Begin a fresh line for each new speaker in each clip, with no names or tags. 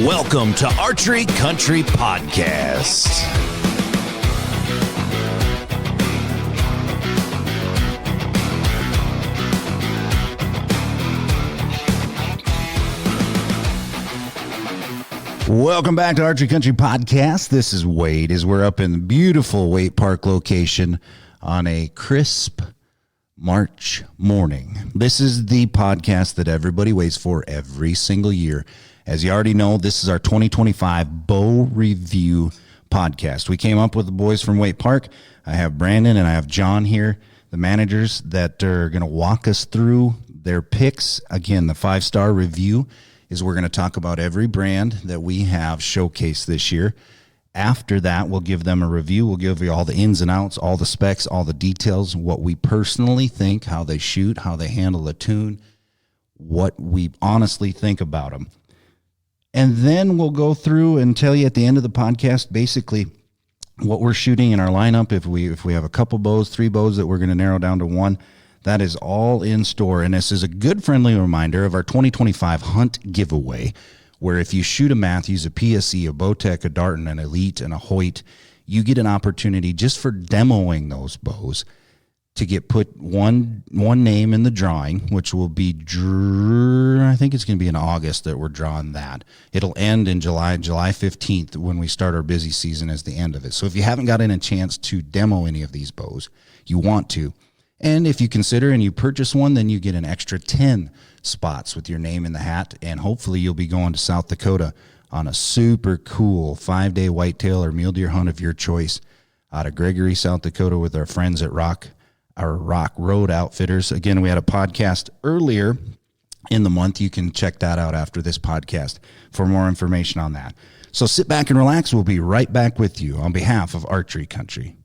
Welcome to Archery Country Podcast. Welcome back to Archery Country Podcast. This is Wade, as we're up in the beautiful Waite Park Location on a crisp March morning. This is the podcast that everybody waits for every single year. As you already know, this is our 2025 Bow Review podcast. We came up with the boys from Waite Park. I have Brandon and I have John here, the managers that are going to walk us through their picks. Again, the 5-star review is we're going to talk about every brand that we have showcased this year. After that, we'll give them a review. We'll give you all the ins and outs, all the specs, all the details, what we personally think, how they shoot, how they handle the tune, what we honestly think about them. And then we'll go through and tell you at the end of the podcast basically what we're shooting in our lineup. If we have a couple bows, 3 bows that we're going to narrow down to 1, that is all in store. And this is a good friendly reminder of our 2025 hunt giveaway, where if you shoot a Mathews, a PSE, a Bowtech, a Darton, an Elite, and a Hoyt, you get an opportunity just for demoing those bows to get put one name in the drawing, which will be, I think it's going to be in August that we're drawing that. It'll end in July 15th when we start our busy season as the end of it. So if you haven't gotten a chance to demo any of these bows, you want to. And if you consider and you purchase one, then you get an extra 10 spots with your name in the hat, and hopefully you'll be going to South Dakota on a super cool 5-day whitetail or mule deer hunt of your choice out of Gregory, South Dakota with our friends at Rock Road Outfitters. Again, we had a podcast earlier in the month. You can check that out after this podcast for more information on that. So sit back and relax. We'll be right back with you on behalf of Archery Country.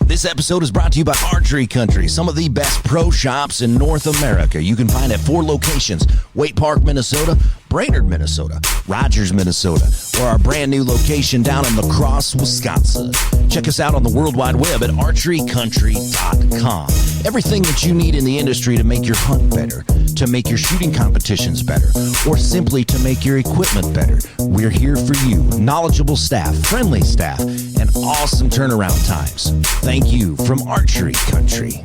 This episode is brought to you by Archery Country, some of the best pro shops in North America. You can find at 4 locations: Waite Park, Minnesota; Brainerd, Minnesota; Rogers, Minnesota; or our brand new location down in La Crosse, Wisconsin. Check us out on the World Wide Web at archerycountry.com. Everything that you need in the industry to make your hunt better, to make your shooting competitions better, or simply to make your equipment better. We're here for you. Knowledgeable staff, friendly staff, and awesome turnaround times. Thank you from Archery Country.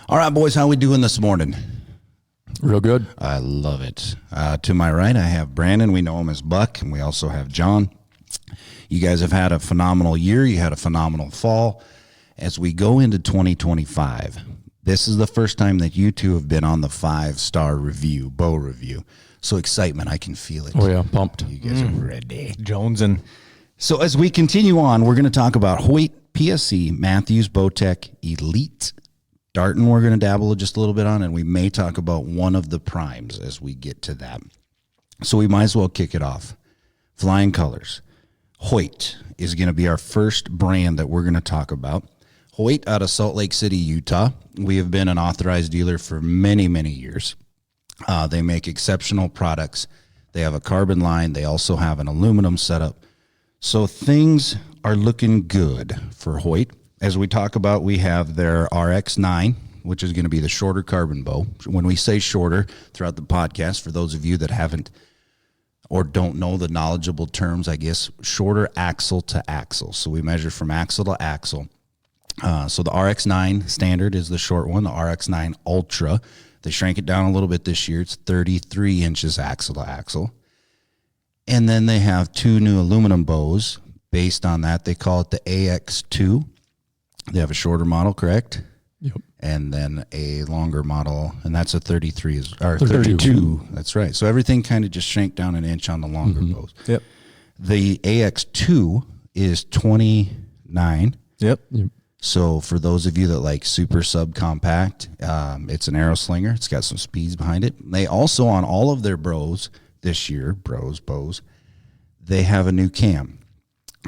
All right, boys, how we doing this morning?
Real good.
I love it. To my right, I have Brandon. We know him as Buck, and we also have John. You guys have had a phenomenal year. You had a phenomenal fall. As we go into 2025, this is the first time that you two have been on the 5-star review, bow review. So excitement, I can feel it.
Oh, yeah, pumped.
You guys are ready.
Jonesing.
So as we continue on, we're going to talk about Hoyt, PSE, Mathews, Bowtech, Elite, Darton we're going to dabble just a little bit on, and we may talk about one of the primes as we get to that. So we might as well kick it off. Flying colors. Hoyt is going to be our first brand that we're going to talk about. Hoyt out of Salt Lake City, Utah. We have been an authorized dealer for many, many years. They make exceptional products. They have a carbon line. They also have an aluminum setup. So things are looking good for Hoyt. As we talk about, we have their RX9, which is going to be the shorter carbon bow. When we say shorter throughout the podcast, for those of you that haven't or don't know the knowledgeable terms, I guess, shorter axle to axle. So we measure from axle to axle. So the RX9 standard is the short one. The RX9 Ultra, they shrank it down a little bit this year. It's 33 inches axle to axle. And then they have 2 new aluminum bows. Based on that, they call it the AX2. They have a shorter model, correct?
Yep.
And then a longer model, and that's a 32. That's right. So everything kind of just shrank down an inch on the longer bows.
Yep.
The AX2 is 29.
Yep.
So for those of you that like super subcompact, it's an arrow slinger. It's got some speeds behind it. They also, on all of their bows this year, bows, they have a new cam,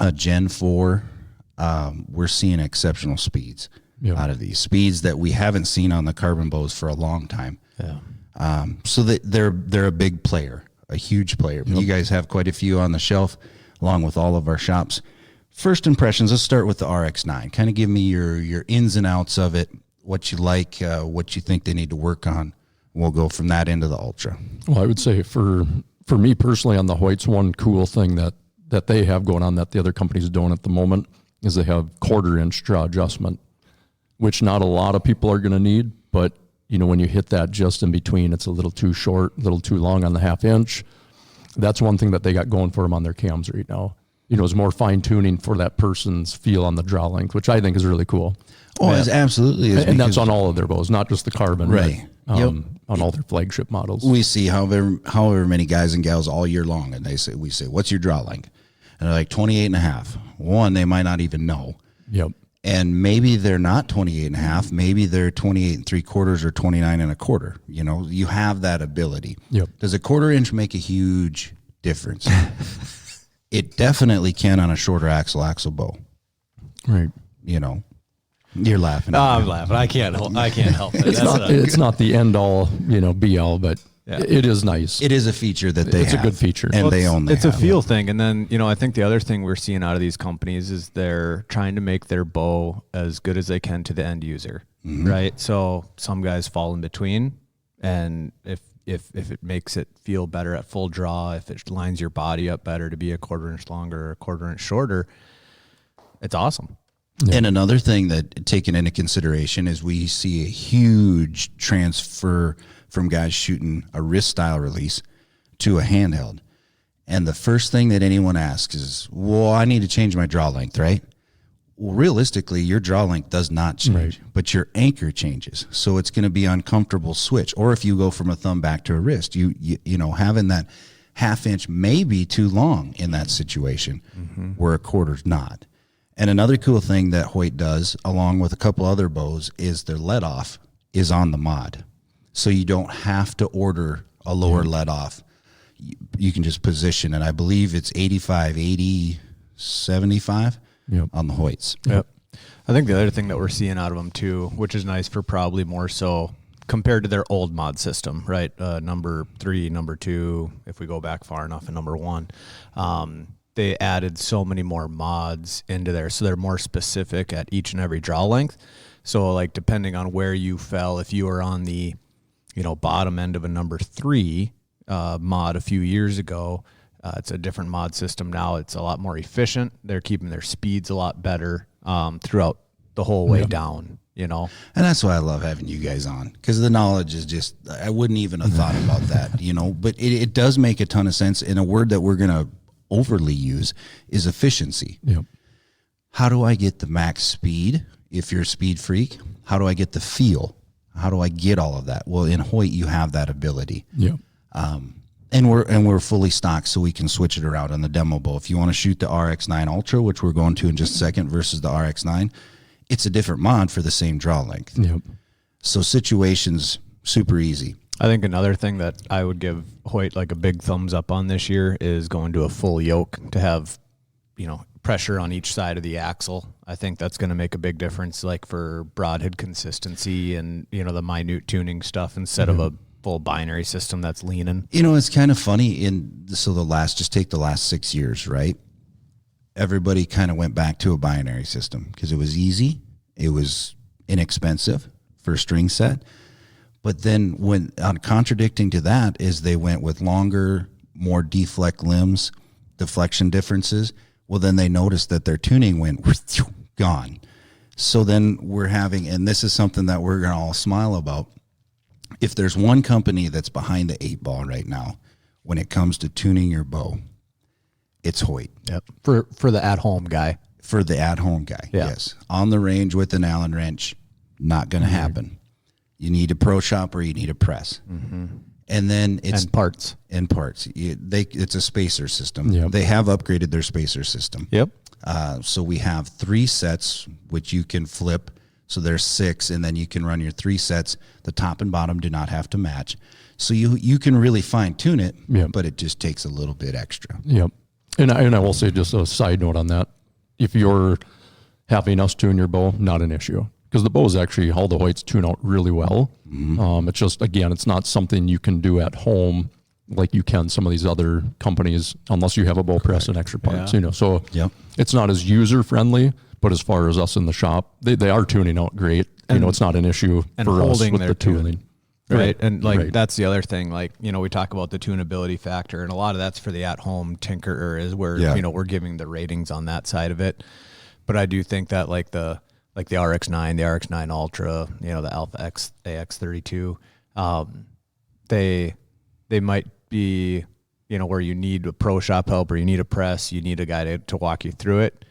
a Gen 4. We're seeing exceptional speeds out of these, speeds that we haven't seen on the carbon bows for a long time.
Yeah.
So that they're a big player, a huge player. Yep. You guys have quite a few on the shelf, along with all of our shops. First impressions, let's start with the RX9. Kind of give me your ins and outs of it, what you like, what you think they need to work on We'll go from that into the Ultra.
Well, I would say for me personally on the Hoyts, one cool thing that they have going on that the other companies don't at the moment is they have 1/4 inch draw adjustment, which not a lot of people are going to need, but when you hit that just in between, it's a little too short, a little too long on the 1/2 inch. That's one thing that they got going for them on their cams right now. It's more fine tuning for that person's feel on the draw length, which I think is really cool.
Oh, it absolutely is.
And that's on all of their bows, not just the carbon.
Right.
On all their flagship models.
We see however many guys and gals all year long, and we say, what's your draw length? And they're like 28.5. One, they might not even know.
Yep.
And maybe they're not 28.5. Maybe they're 28 3/4 or 29 1/4. You have that ability.
Yep.
Does a 1/4 inch make a huge difference? It definitely can on a shorter axle bow.
Right.
You're laughing.
I'm laughing. I can't help it.
It's not the end all, be all, but it is nice.
It is a feature that they have.
It's a good feature.
And they only
It's a feel thing. And then, I think the other thing we're seeing out of these companies is they're trying to make their bow as good as they can to the end user, right? So some guys fall in between, and if it makes it feel better at full draw, if it lines your body up better to be a 1/4 inch longer or a 1/4 inch shorter, it's awesome.
Yeah. And another thing that taken into consideration is we see a huge transfer from guys shooting a wrist style release to a handheld. And the first thing that anyone asks is, well, I need to change my draw length, right? Well, realistically, your draw length does not change, but your anchor changes. So it's going to be uncomfortable switch. Or if you go from a thumb back to a wrist, you having that 1/2 inch may be too long in that situation where a 1/4's not. And another cool thing that Hoyt does, along with a couple other bows, is their let off is on the mod. So you don't have to order a lower let off. You can just position it. I believe it's 85, 80, 75 on the Hoyts.
Yep. I think the other thing that we're seeing out of them too, which is nice for probably more so compared to their old mod system, right? Number 3, number 2, if we go back far enough, and number 1. They added so many more mods into there, so they're more specific at each and every draw length. So, like, depending on where you fell, if you were on the, bottom end of a number 3 mod a few years ago, it's a different mod system now. It's a lot more efficient. They're keeping their speeds a lot better throughout the whole way down. And
that's why I love having you guys on, because the knowledge is just, I wouldn't even have thought about that, but it does make a ton of sense. In a word that we're going to overly use is efficiency.
Yep.
How do I get the max speed if you're a speed freak? How do I get the feel? How do I get all of that? Well, in Hoyt, you have that ability.
Yep.
And we're fully stocked, so we can switch it around on the demo bow. If you want to shoot the RX9 Ultra, which we're going to in just a second, versus the RX9, it's a different mod for the same draw length.
Yep.
So situations, super easy.
I think another thing that I would give Hoyt like a big thumbs up on this year is going to a full yoke to have, pressure on each side of the axle. I think that's going to make a big difference, like for broadhead consistency and, the minute tuning stuff instead of a full binary system that's leaning.
It's kind of funny. Just take the last 6 years, right? Everybody kind of went back to a binary system because it was easy. It was inexpensive for a string set. But then contradicting to that is they went with longer, more deflect limbs, deflection differences. Well, then they noticed that their tuning went gone. So then we're having, and this is something that we're going to all smile about. If there's one company that's behind the 8 ball right now when it comes to tuning your bow, it's Hoyt.
Yep. For the at-home guy.
For the at-home guy, yes. On the range with an Allen wrench, not going to happen. You need a pro shop or you need a press. And then it's
parts.
It's a spacer system.
Yep.
They have upgraded their spacer system.
Yep.
So we have 3 sets, which you can flip. So there's 6, and then you can run your 3 sets. The top and bottom do not have to match. So you can really fine tune it, but it just takes a little bit extra.
Yep. And I will say, just a side note on that, if you're having us tune your bow, not an issue. Because the bows actually, all the Hoyts tune out really well. It's just, again, it's not something you can do at home like you can some of these other companies, unless you have a bow press and extra parts. So it's not as user friendly. But as far as us in the shop, they are tuning out great. It's not an issue for us with the tooling.
Right. And like,
Right.
that's the other thing. Like, we talk about the tunability factor, and a lot of that's for the at-home tinkerer is where, we're giving the ratings on that side of it. But I do think that like the RX9, the RX9 Ultra, the Alpha X AX32, they might be, where you need a pro shop help or you need a press, you need a guy to walk you through it.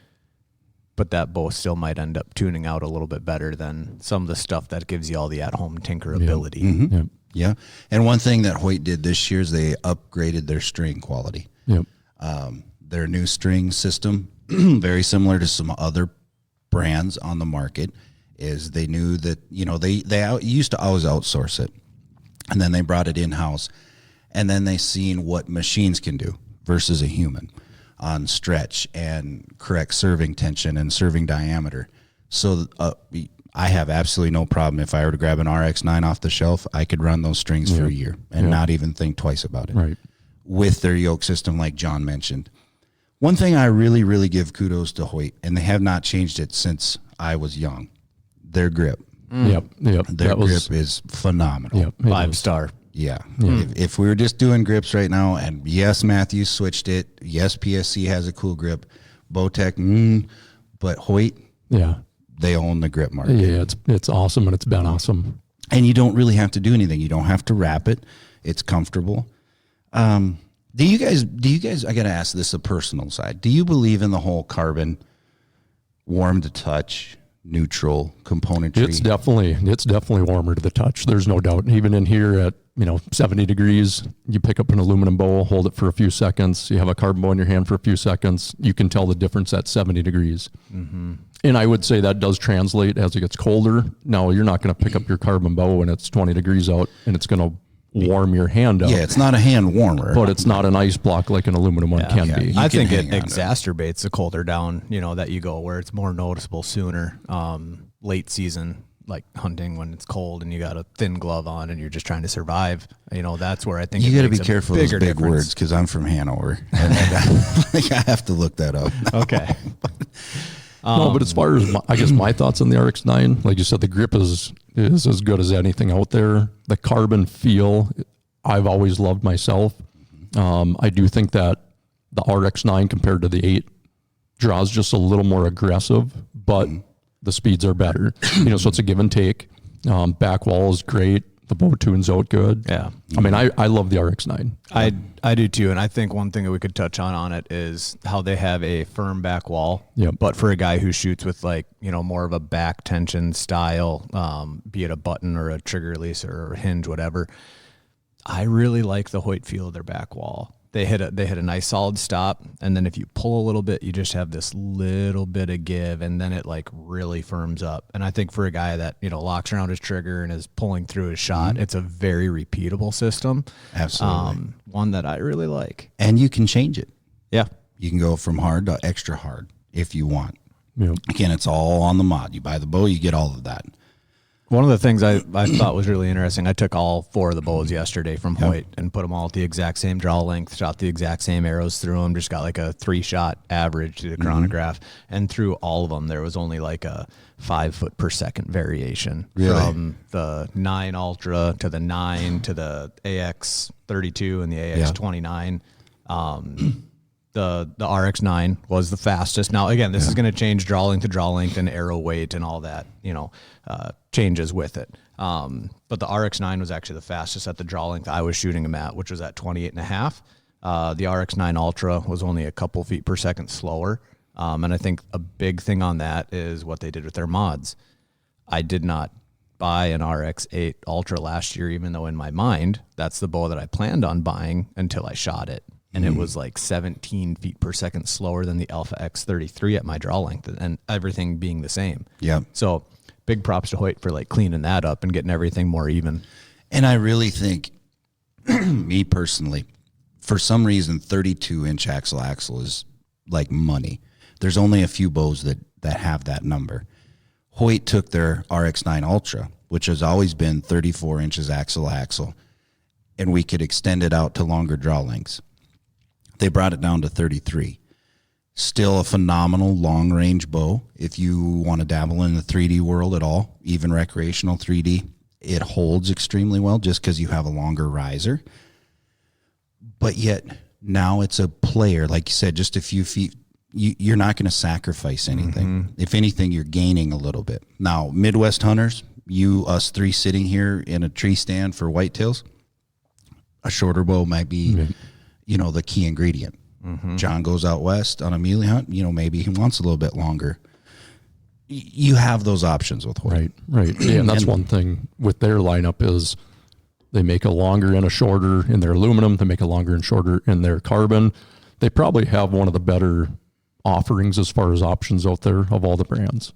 But that bow still might end up tuning out a little bit better than some of the stuff that gives you all the at-home tinker ability.
Mm-hmm.
Yep.
Yeah. And one thing that Hoyt did this year is they upgraded their string quality.
Yep.
Their new string system, very similar to some other brands on the market, is they knew that, they used to always outsource it. And then they brought it in-house. And then they seen what machines can do versus a human on stretch and correct serving tension and serving diameter. So I have absolutely no problem. If I were to grab an RX9 off the shelf, I could run those strings for a year and not even think twice about it.
Right.
With their yoke system, like John mentioned. One thing I really, really give kudos to Hoyt, and they have not changed it since I was young, their grip.
Yep.
Their grip is phenomenal.
Yep.
5-star.
Yeah. If we were just doing grips right now, and yes, Mathews switched it. Yes, PSE has a cool grip. Bowtech, but Hoyt, they own the grip market.
Yeah, it's awesome, and it's been awesome.
And you don't really have to do anything. You don't have to wrap it. It's comfortable. Do you guys, I got to ask this, a personal side. Do you believe in the whole carbon, warm to touch, neutral componentry?
It's definitely warmer to the touch. There's no doubt. Even in here at 70 degrees, you pick up an aluminum bow, hold it for a few seconds. You have a carbon bow in your hand for a few seconds. You can tell the difference at 70 degrees. Mm-hmm. And I would say that does translate as it gets colder. Now, you're not going to pick up your carbon bow when it's 20 degrees out and it's going to warm your hand up.
Yeah, it's not a hand warmer.
But it's not an ice block like an aluminum one can be.
I think it exacerbates the colder down, that you go, where it's more noticeable sooner. Late season, like hunting when it's cold and you got a thin glove on and you're just trying to survive. That's where I think
you got to be careful with those big
difference.
words, because I'm from Hanover. And I have to look that up.
Okay.
No, but as far as my thoughts on the RX9, like you said, the grip is as good as anything out there. The carbon feel, I've always loved myself. I do think that the RX9 compared to the 8 draws just a little more aggressive, but the speeds are better. So it's a give and take. Back wall is great. The bow tunes out good.
Yeah.
I mean, I love the RX9.
I do too. And I think one thing that we could touch on it is how they have a firm back wall.
Yep.
But for a guy who shoots with more of a back tension style, be it a button or a trigger release or a hinge, whatever, I really like the Hoyt feel of their back wall. They hit a nice solid stop, and then if you pull a little bit, you just have this little bit of give, and then it really firms up. And I think for a guy that locks around his trigger and is pulling through his shot, it's a very repeatable system.
Absolutely,
one that I really like.
And you can change it.
Yeah,
you can go from hard to extra hard if you want.
Yep.
Again, it's all on the mod. You buy the bow, you get all of that.
One of the things I thought was really interesting, I took all 4 of the bows yesterday from Hoyt and put them all at the exact same draw length, shot the exact same arrows through them, just got a 3-shot average to the chronograph. And through all of them, there was only a 5 foot per second variation.
Really?
From the 9 Ultra to the 9 to the AX32 and the AX29. The RX9 was the fastest. Now, again, this is going to change draw length to draw length and arrow weight and all that, changes with it. But the RX9 was actually the fastest at the draw length I was shooting them at, which was at 28.5. The RX9 Ultra was only a couple feet per second slower. And I think a big thing on that is what they did with their mods. I did not buy an RX8 Ultra last year, even though in my mind, that's the bow that I planned on buying until I shot it. And it was 17 feet per second slower than the Alpha X33 at my draw length, and everything being the same.
Yeah.
So big props to Hoyt for cleaning that up and getting everything more even.
And I really think, me personally, for some reason, 32-inch axle is like money. There's only a few bows that have that number. Hoyt took their RX9 Ultra, which has always been 34 inches axle, and we could extend it out to longer draw lengths. They brought it down to 33. Still a phenomenal long-range bow if you want to dabble in the 3D world at all, even recreational 3D. it holds extremely well just because you have a longer riser. But yet now it's a player, like you said, just a few feet. You're not going to sacrifice anything. If anything, you're gaining a little bit. Now, Midwest hunters, us three sitting here in a tree stand for whitetails, a shorter bow might be, the key ingredient. John goes out west on a muley hunt, maybe he wants a little bit longer. You have those options with Hoyt.
Right. Yeah, and that's one thing with their lineup is they make a longer and a shorter in their aluminum. They make a longer and shorter in their carbon. They probably have one of the better offerings as far as options out there of all the brands.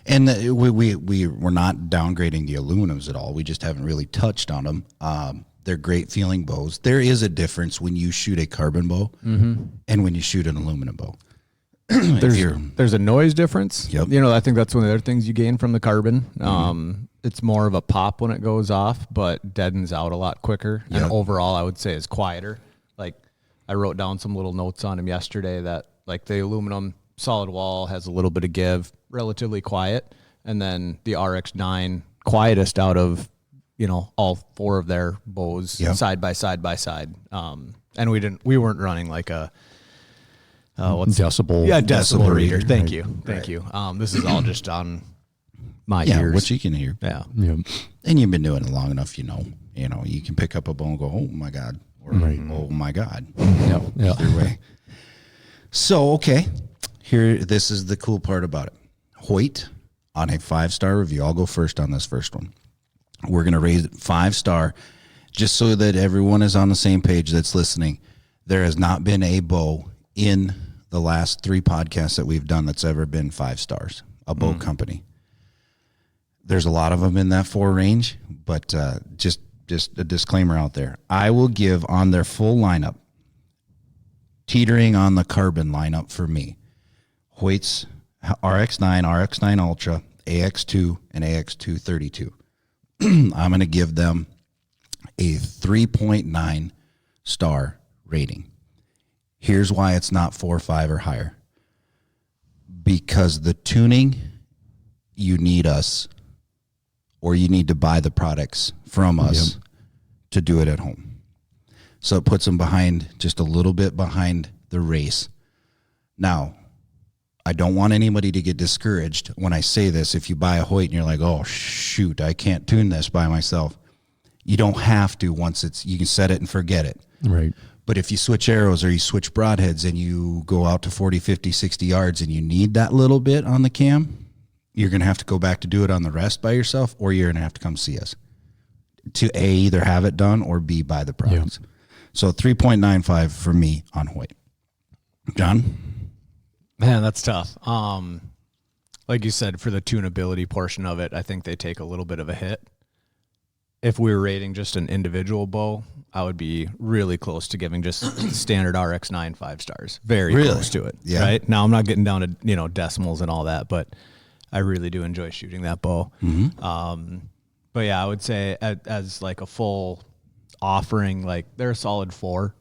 And we're not downgrading the aluminums at all. We just haven't really touched on them. They're great feeling bows. There is a difference when you shoot a carbon bow and when you shoot an aluminum bow.
There's a noise difference.
Yep.
I think that's one of the other things you gain from the carbon. It's more of a pop when it goes off, but deadens out a lot quicker. And overall, I would say is quieter. Like I wrote down some little notes on them yesterday that like the aluminum solid wall has a little bit of give, relatively quiet, and then the RX9 quietest out of all four of their bows side by side by side. And we weren't running like a
decibel.
Yeah, decibel reader. Thank you. This is all just on my ears.
What you can hear.
Yeah.
And you've been doing it long enough, you can pick up a bow and go, oh my God, or oh my God.
Yeah.
Either way. So, okay, this is the cool part about it. Hoyt on a 5-star review. I'll go first on this first one. We're going to raise it 5-star just so that everyone is on the same page that's listening. There has not been a bow in the last 3 podcasts that we've done that's ever been 5 stars, a bow company. There's a lot of them in that 4 range, but just a disclaimer out there. I will give on their full lineup, teetering on the carbon lineup for me, Hoyt's RX9, RX9 Ultra, AX2, and AX2 32. I'm going to give them a 3.9 star rating. Here's why it's not 4 or 5 or higher. Because the tuning, you need us, or you need to buy the products from us to do it at home. So it puts them just a little bit behind the race. Now, I don't want anybody to get discouraged when I say this. If you buy a Hoyt and you're like, oh, shoot, I can't tune this by myself. You don't have to you can set it and forget it.
Right.
But if you switch arrows or you switch broadheads and you go out to 40, 50, 60 yards and you need that little bit on the cam, you're going to have to go back to do it on the rest by yourself, or you're going to have to come see us to A, either have it done, or B, buy the products. Yeah. So 3.95 for me on Hoyt. John?
Man, that's tough. Like you said, for the tunability portion of it, I think they take a little bit of a hit. If we were rating just an individual bow, I would be really close to giving just standard RX9 5 stars. Very close to it. Yeah. Right now, I'm not getting down to decimals and all that, but I really do enjoy shooting that bow. But yeah, I would say as like a full offering, like they're a solid 4.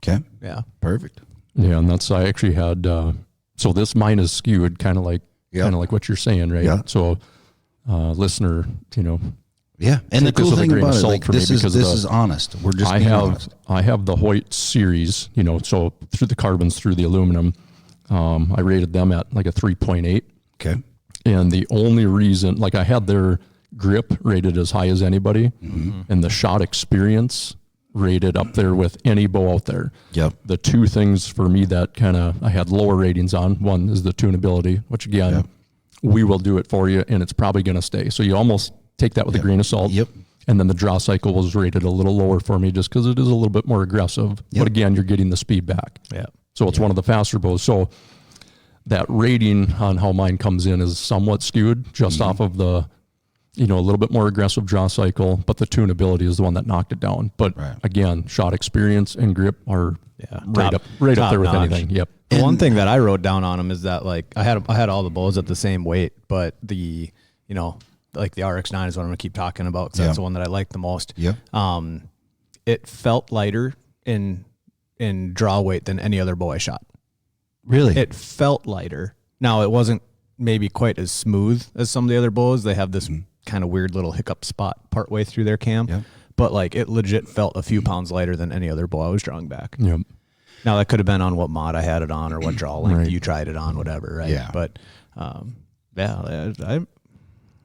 Okay.
Yeah.
Perfect.
Yeah, and I actually had so mine is skewed kind of like what you're saying, right?
Yeah.
So listener,
yeah, and the cool thing about it, like this is honest. We're just being honest.
I have the Hoyt series, so through the carbons, through the aluminum, I rated them at like a 3.8.
Okay.
And the only reason, like I had their grip rated as high as anybody, and the shot experience rated up there with any bow out there.
Yep.
The 2 things for me that I had lower ratings on, one is the tunability, which again, we will do it for you, and it's probably going to stay. So you almost take that with a grain of salt.
Yep.
And then the draw cycle was rated a little lower for me just because it is a little bit more aggressive. But again, you're getting the speed back.
Yeah.
So it's one of the faster bows. So that rating on how mine comes in is somewhat skewed just off of the, a little bit more aggressive draw cycle, but the tunability is the one that knocked it down. But again, shot experience and grip are right up there with anything. Yep.
The one thing that I wrote down on them is that like I had all the bows at the same weight, but the like the RX9 is what I'm gonna keep talking about because that's the one that I like the most.
Yeah.
It felt lighter in draw weight than any other bow I shot.
Really?
It felt lighter. Now it wasn't maybe quite as smooth as some of the other bows. They have this kind of weird little hiccup spot partway through their cam.
Yep.
But like it legit felt a few pounds lighter than any other bow I was drawing back.
Yep.
Now that could have been on what mod I had it on or what draw length
Right.
you tried it on, whatever, right?
Yeah.
But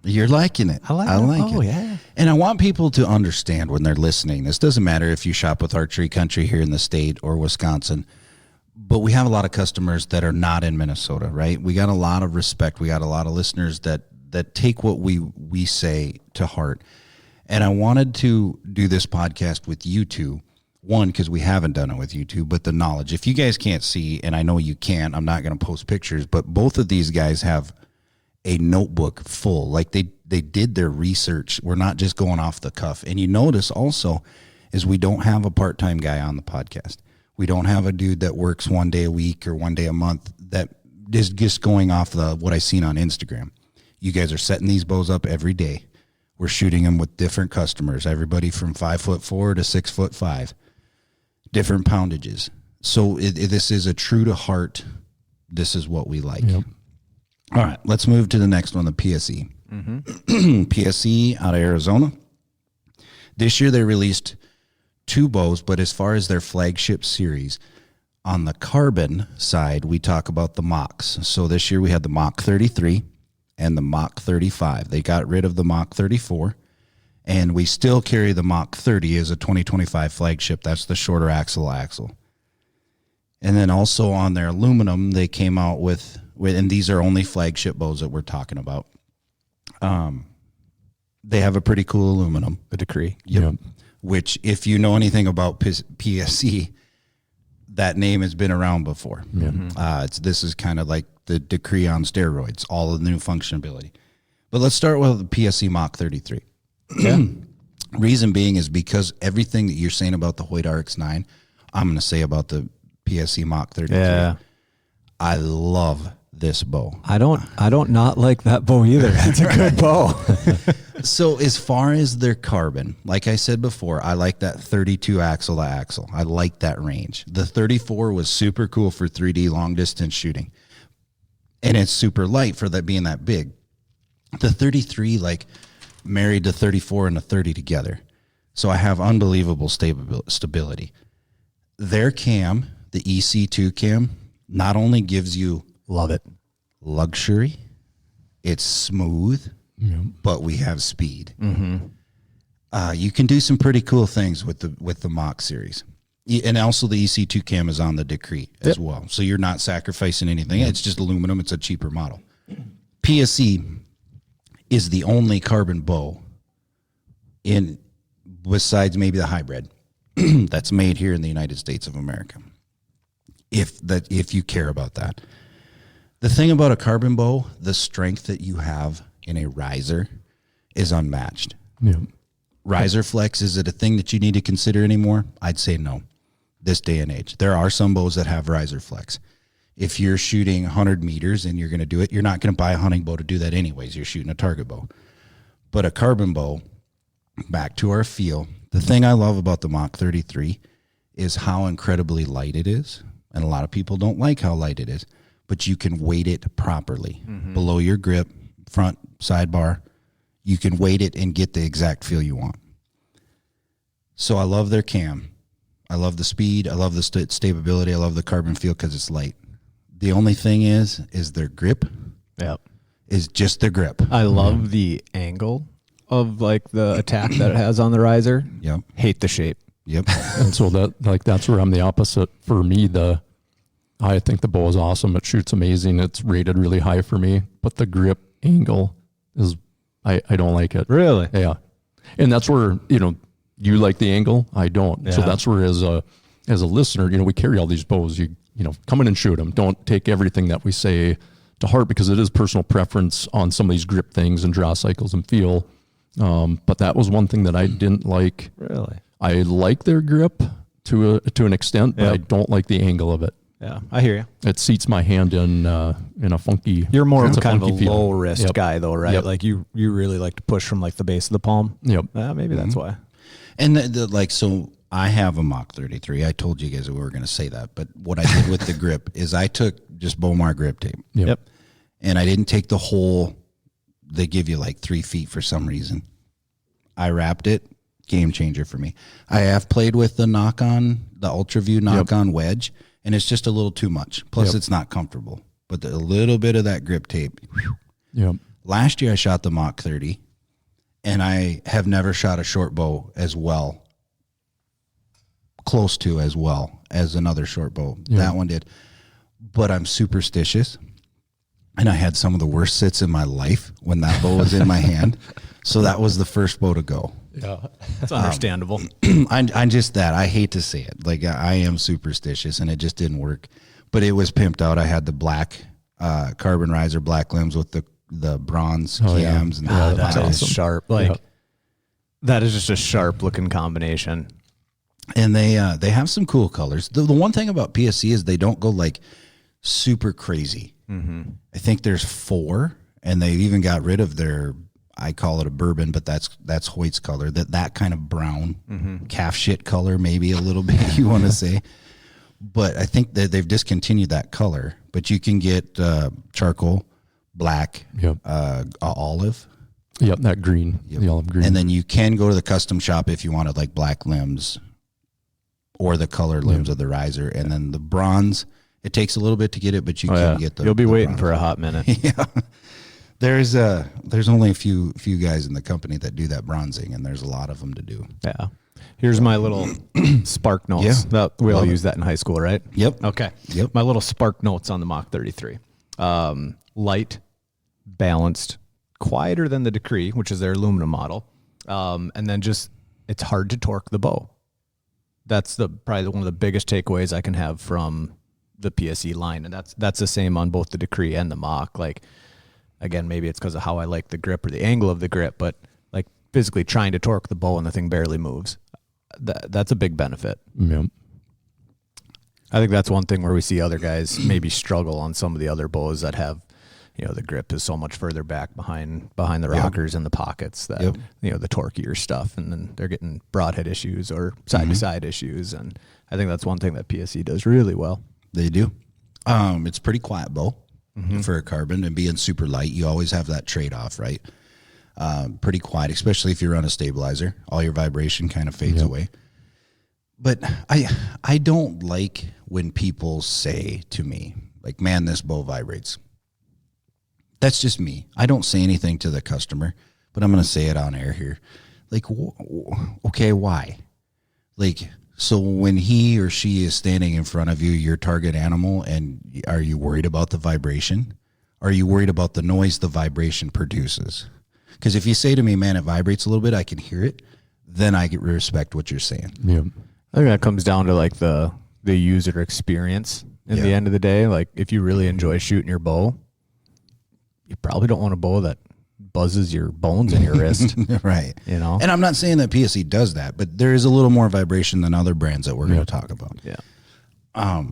You're liking it.
I like it.
it.
Yeah.
And I want people to understand when they're listening. This doesn't matter if you shop with Archery Country here in the state or Wisconsin, but we have a lot of customers that are not in Minnesota, right? We got a lot of respect. We got a lot of listeners that take what we say to heart. And I wanted to do this podcast with you two. One, because we haven't done it with you two, but the knowledge. If you guys can't see, and I know you can't, I'm not going to post pictures, but both of these guys have a notebook full. Like they did their research. We're not just going off the cuff. And you notice also is we don't have a part-time guy on the podcast. We don't have a dude that works 1 day a week or 1 day a month that is just going off what I seen on Instagram. You guys are setting these bows up every day. We're shooting them with different customers, everybody from 5'4" to 6'5", different poundages. So this is a true to heart. This is what we like.
Yep.
All right, let's move to the next one, the PSE. PSE out of Arizona. This year they released 2 bows, but as far as their flagship series, on the carbon side, we talk about the Machs. So this year we had the Mach 33 and the Mach 35. They got rid of the Mach 34, and we still carry the Mach 30 as a 2025 flagship. That's the shorter axle. And then also on their aluminum, they came out with and these are only flagship bows that we're talking about. They have a pretty cool aluminum.
The Decree.
Yep. Which, if you know anything about PSE, that name has been around before. This is kind of like the Decree on steroids, all of the new functionality. But let's start with the PSE Mach 33.
Yeah.
Reason being is because everything that you're saying about the Hoyt RX-9, I'm going to say about the PSE Mach 33.
Yeah.
I love this bow.
I don't not like that bow either. It's a good bow.
So as far as their carbon, like I said before, I like that 32 axle to axle. I like that range. The 34 was super cool for 3D long distance shooting. And it's super light for that being that big. The 33 like married the 34 and the 30 together. So I have unbelievable stability. Their cam, the EC2 cam, not only gives you
Love it.
luxury, it's smooth, but we have speed. You can do some pretty cool things with the Mach series. And also the EC2 cam is on the Decree as well. So you're not sacrificing anything. It's just aluminum. It's a cheaper model. PSE is the only carbon bow besides maybe the hybrid that's made here in the United States of America. If you care about that. The thing about a carbon bow, the strength that you have in a riser is unmatched. Riser flex, is it a thing that you need to consider anymore? I'd say no. This day and age, there are some bows that have riser flex. If you're shooting 100 meters and you're going to do it, you're not going to buy a hunting bow to do that anyways. You're shooting a target bow. But a carbon bow, back to our feel, the thing I love about the Mach 33 is how incredibly light it is. And a lot of people don't like how light it is, but you can weight it properly. Below your grip, front, sidebar, you can weight it and get the exact feel you want. So I love their cam. I love the speed. I love the stability. I love the carbon feel because it's light. The only thing is their grip.
Yep.
Is just their grip.
I love the angle of like the attack that it has on the riser.
Yep.
Hate the shape.
Yep.
And so that's where I'm the opposite. For me, I think the bow is awesome. It shoots amazing. It's rated really high for me, but the grip angle is, I don't like it.
Really?
Yeah. And that's where, you like the angle. I don't.
Yeah.
So that's where as a listener, we carry all these bows, come in and shoot them. Don't take everything that we say to heart because it is personal preference on some of these grip things and draw cycles and feel. But that was one thing that I didn't like.
Really?
I like their grip to an extent, but I don't like the angle of it.
Yeah, I hear you.
It seats my hand in a funky.
You're more of
it's
a kind of a
funky feel.
low wrist guy, though, right?
Yep.
Like you really like to push from like the base of the palm.
Yep.
Maybe that's why.
And so I have a Mach 33. I told you guys that we were going to say that, but what I did with the grip is I took just Bowmar grip tape.
Yep.
And I didn't take the whole they give you like 3 feet for some reason. I wrapped it, game changer for me. I have played with the UltraView knock-on wedge, and it's just a little too much. Plus, it's not comfortable. But a little bit of that grip tape.
Yep.
Last year, I shot the Mach 30, and I have never shot a short bow as well, close to as well as another short bow.
Yeah.
That one did. But I'm superstitious, and I had some of the worst sits in my life when that bow was in my hand. So that was the first bow to go.
Yeah.
It's understandable.
I'm just that. I hate to say it. Like, I am superstitious, and it just didn't work. But it was pimped out. I had the black carbon riser, black limbs with the bronze cams. And
That is
awesome.
sharp. Like, that is just a sharp looking combination.
And they have some cool colors. The one thing about PSE is they don't go like super crazy. Mm-hmm. I think there's 4, and they even got rid of their, I call it a bourbon, but that's Hoyt's color. That kind of brown calf shit color, maybe a little bit you want to say. But I think that they've discontinued that color. But you can get charcoal, black, olive.
Yep, that green, the olive green.
And then you can go to the custom shop if you wanted like black limbs or the colored limbs of the riser. And then the bronze, it takes a little bit to get it, but you can get the
You'll be
the
waiting
bronze.
for a hot minute.
Yeah. There's only a few guys in the company that do that bronzing, and there's a lot of them to do.
Yeah. Here's my little spark notes.
Yeah.
That, we all
Love
use that in high school, right?
Yep.
Okay.
Yep.
My little spark notes on the Mach 33. Light, balanced, quieter than the Decree, which is their aluminum model. And then just, it's hard to torque the bow. That's probably one of the biggest takeaways I can have from the PSE line. And that's the same on both the Decree and the Mach. Like, again, maybe it's because of how I like the grip or the angle of the grip, but like physically trying to torque the bow and the thing barely moves. That's a big benefit.
Yep.
I think that's one thing where we see other guys maybe struggle on some of the other bows that have, the grip is so much further back behind the rockers and the pockets that, the torquier stuff, and then they're getting broadhead issues or side-to-side issues. And I think that's one thing that PSE does really well.
They do. It's pretty quiet bow for a carbon, and being super light, you always have that trade-off, right? Pretty quiet, especially if you run a stabilizer. All your vibration kind of fades away. But I don't like when people say to me, like, man, this bow vibrates. That's just me. I don't say anything to the customer, but I'm going to say it on air here. Like, okay, why? Like, so when he or she is standing in front of you, your target animal, and are you worried about the vibration? Are you worried about the noise the vibration produces? Because if you say to me, man, it vibrates a little bit, I can hear it, then I respect what you're saying.
Yeah.
I think that comes down to like the user experience in the end of the day. Like, if you really enjoy shooting your bow, you probably don't want a bow that buzzes your bones in your wrist.
Right.
And
I'm not saying that PSE does that, but there is a little more vibration than other brands that we're going to talk about.
Yeah.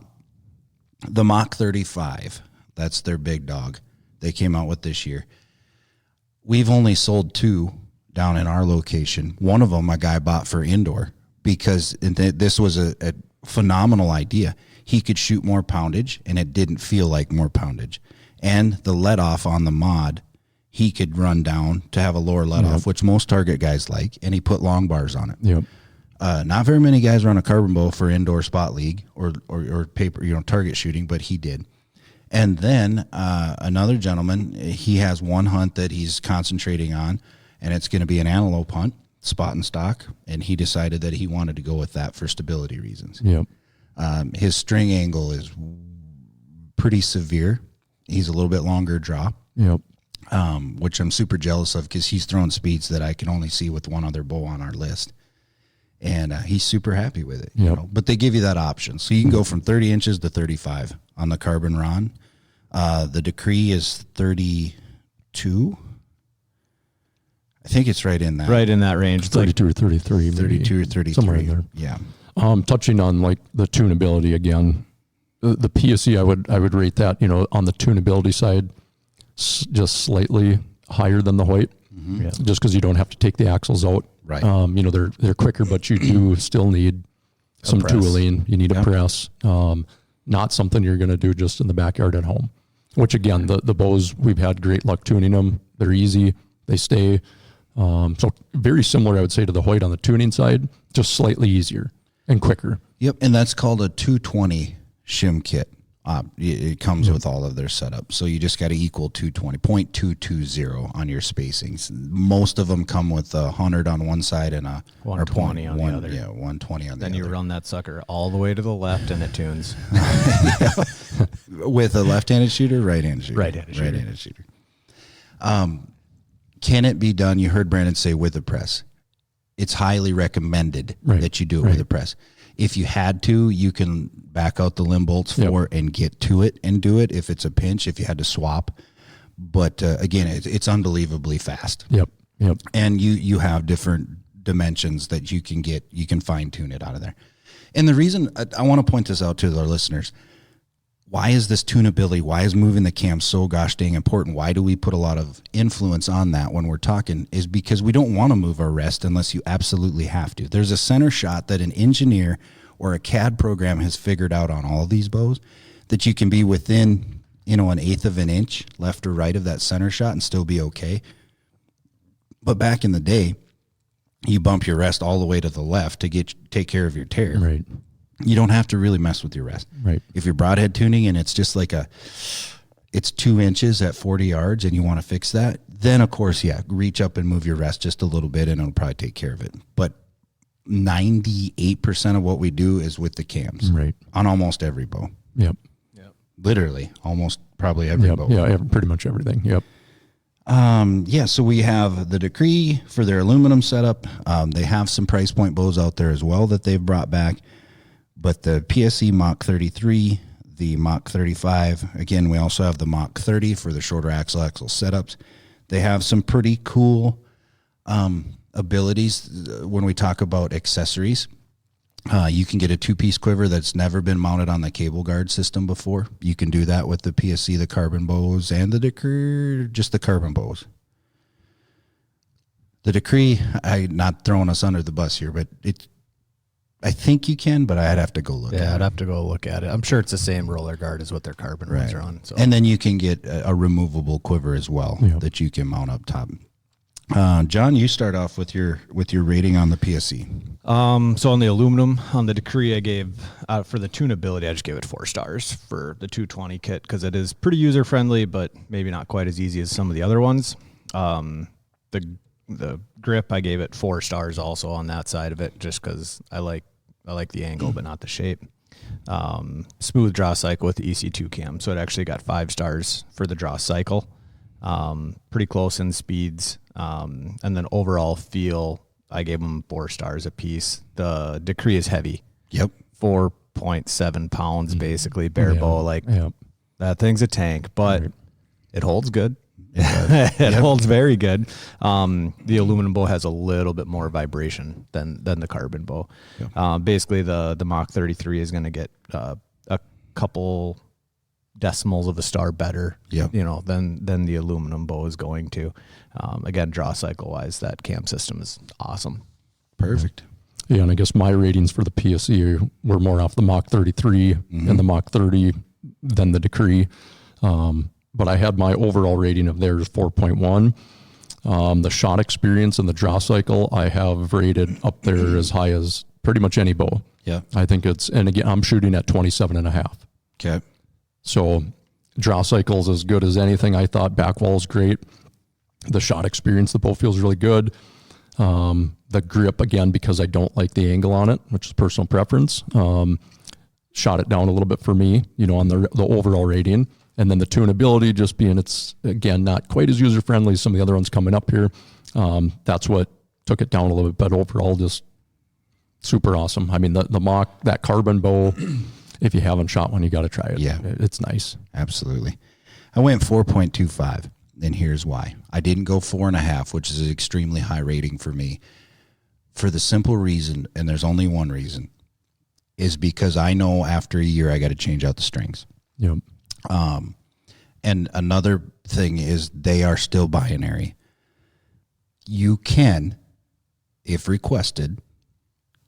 The Mach 35, that's their big dog. They came out with this year. We've only sold 2 down in our location. One of them a guy bought for indoor because this was a phenomenal idea. He could shoot more poundage, and it didn't feel like more poundage. And the let-off on the mod, he could run down to have a lower let-off, which most target guys like, and he put long bars on it.
Yep.
Not very many guys run a carbon bow for indoor spot league or paper, target shooting, but he did. And then another gentleman, he has one hunt that he's concentrating on, and it's going to be an antelope hunt, spot and stock, and he decided that he wanted to go with that for stability reasons.
Yep.
His string angle is pretty severe. He's a little bit longer draw.
Yep.
Which I'm super jealous of because he's throwing speeds that I can only see with one other bow on our list. And he's super happy with it.
Yep.
But they give you that option. So you can go from 30 inches to 35 on the carbon Ron. The Decree is 32. I think it's right in that.
Right in that range. It's
32 or 33.
32 or 33.
Somewhere in there.
Yeah.
Touching on like the tunability again, the PSE, I would rate that, on the tunability side, just slightly higher than the Hoyt, just because you don't have to take the axles out.
Right.
They're quicker, but you do still need some tooling. You need a press. Not something you're going to do just in the backyard at home. Which again, the bows, we've had great luck tuning them. They're easy. They stay. So very similar, I would say, to the Hoyt on the tuning side, just slightly easier and quicker.
Yep, and that's called a 220 shim kit. It comes with all of their setup. So you just got to equal 220, 0.220 on your spacings. Most of them come with 100 on one side and a
120 on the other.
Yeah, 120 on the
then
other.
you run that sucker all the way to the left and it tunes.
With a left-handed shooter, right-handed shooter?
Right-handed shooter.
Right-handed shooter. Can it be done? You heard Brandon say with a press. It's highly recommended that you do it with a press. If you had to, you can back out the limb bolts for and get to it and do it if it's a pinch, if you had to swap. But again, it's unbelievably fast.
Yep.
And you have different dimensions that you can get. You can fine tune it out of there. And the reason I want to point this out to our listeners, why is this tunability? Why is moving the cam so gosh dang important? Why do we put a lot of influence on that when we're talking? Is because we don't want to move our rest unless you absolutely have to. There's a center shot that an engineer or a CAD program has figured out on all of these bows that you can be within, an eighth of an inch left or right of that center shot and still be okay. But back in the day, you bump your rest all the way to the left to take care of your tear.
Right.
You don't have to really mess with your rest.
Right.
If you're broadhead tuning and it's just like it's 2 inches at 40 yards and you want to fix that, then of course, reach up and move your rest just a little bit and it'll probably take care of it. But 98% of what we do is with the cams.
Right.
On almost every bow.
Yep.
Literally, almost probably every bow.
Yeah, pretty much everything. Yep.
So we have the Decree for their aluminum setup. They have some price point bows out there as well that they've brought back. But the PSE Mach 33, the Mach 35, again, we also have the Mach 30 for the shorter axle setups. They have some pretty cool abilities when we talk about accessories. You can get a 2-piece quiver that's never been mounted on the cable guard system before. You can do that with the PSE, the carbon bows, and the Decree, just the carbon bows. The Decree, I'm not throwing us under the bus here, but I think you can, but I'd have to go look at it.
Yeah, I'd have to go look at it. I'm sure it's the same roller guard as what their carbon ones are on. So.
And then you can get a removable quiver as well that you can mount up top. John, you start off with your rating on the PSE.
So on the aluminum, on the Decree, I gave for the tunability, I just gave it 4 stars for the 220 kit because it is pretty user friendly, but maybe not quite as easy as some of the other ones. The grip, I gave it 4 stars also on that side of it, just because I like the angle, but not the shape. Smooth draw cycle with the EC2 cam, so it actually got 5 stars for the draw cycle. Pretty close in speeds, and then overall feel, I gave them 4 stars a piece. The Decree is heavy.
Yep.
4.7 pounds, basically, bare bow. That thing's a tank, but it holds good. It holds very good. The aluminum bow has a little bit more vibration than the carbon bow. Basically, the Mach 33 is going to get a couple decimals of a star better, than the aluminum bow is going to. Again, draw cycle wise, that cam system is awesome.
Perfect.
Yeah, and I guess my ratings for the PSE were more off the Mach 33 and the Mach 30 than the Decree. But I had my overall rating of theirs 4.1. The shot experience and the draw cycle I have rated up there as high as pretty much any bow.
Yeah.
I think and again, I'm shooting at 27.5.
Okay.
So draw cycle is as good as anything. I thought backwall is great. The shot experience, the bow feels really good. The grip, again, because I don't like the angle on it, which is personal preference, shot it down a little bit for me, on the overall rating. And then the tunability just being it's, again, not quite as user-friendly as some of the other ones coming up here. That's what took it down a little bit, but overall just super awesome. I mean, the Mach, that carbon bow, if you haven't shot one, you got to try it.
Yeah.
It's nice.
Absolutely. I went 4.25, and here's why. I didn't go 4.5, which is an extremely high rating for me, for the simple reason, and there's only one reason, is because I know after a year I got to change out the strings.
Yep.
And another thing is they are still binary. You can, if requested,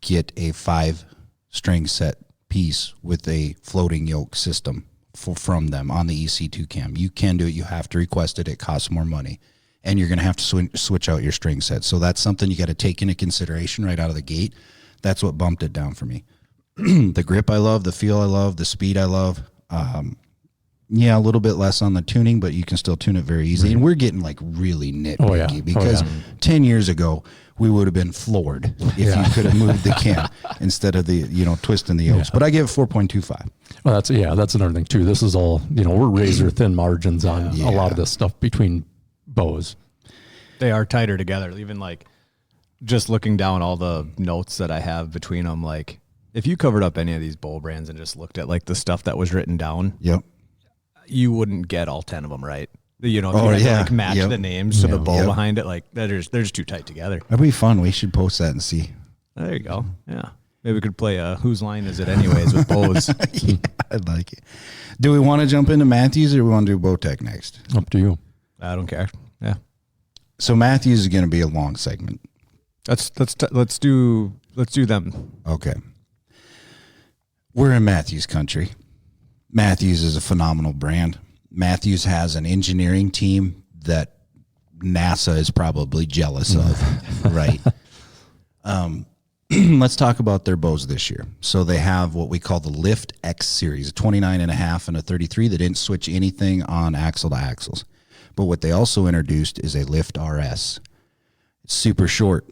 get a 5-string set piece with a floating yoke system from them on the EC2 cam. You can do it. You have to request it. It costs more money. and you're going to have to switch out your string set. So that's something you got to take into consideration right out of the gate. That's what bumped it down for me. The grip I love, the feel I love, the speed I love. Yeah, a little bit less on the tuning, but you can still tune it very easily. And we're getting like really nitpicky because 10 years ago, we would have been floored if you could have moved the cam instead of the, twisting the yokes. But I give it 4.25.
Well, that's another thing too. This is all, we're razor thin margins on a lot of this stuff between bows.
They are tighter together. Even like just looking down all the notes that I have between them, like if you covered up any of these bow brands and just looked at like the stuff that was written down, you wouldn't get all 10 of them right. If you had to like match the names to the bow behind it, like they're just too tight together.
That'd be fun. We should post that and see.
There you go. Yeah. Maybe we could play Whose Line Is It Anyways with bows.
I'd like it. Do we want to jump into Mathews or we want to do Bowtech next?
Up to you.
I don't care. Yeah.
So Mathews is going to be a long segment.
Let's do them.
Okay. We're in Mathews country. Mathews is a phenomenal brand. Mathews has an engineering team that NASA is probably jealous of, right? Let's talk about their bows this year. So they have what we call the Lift X series, a 29.5 and a 33. They didn't switch anything on axle to axles. But what they also introduced is a Lift RS. It's super short,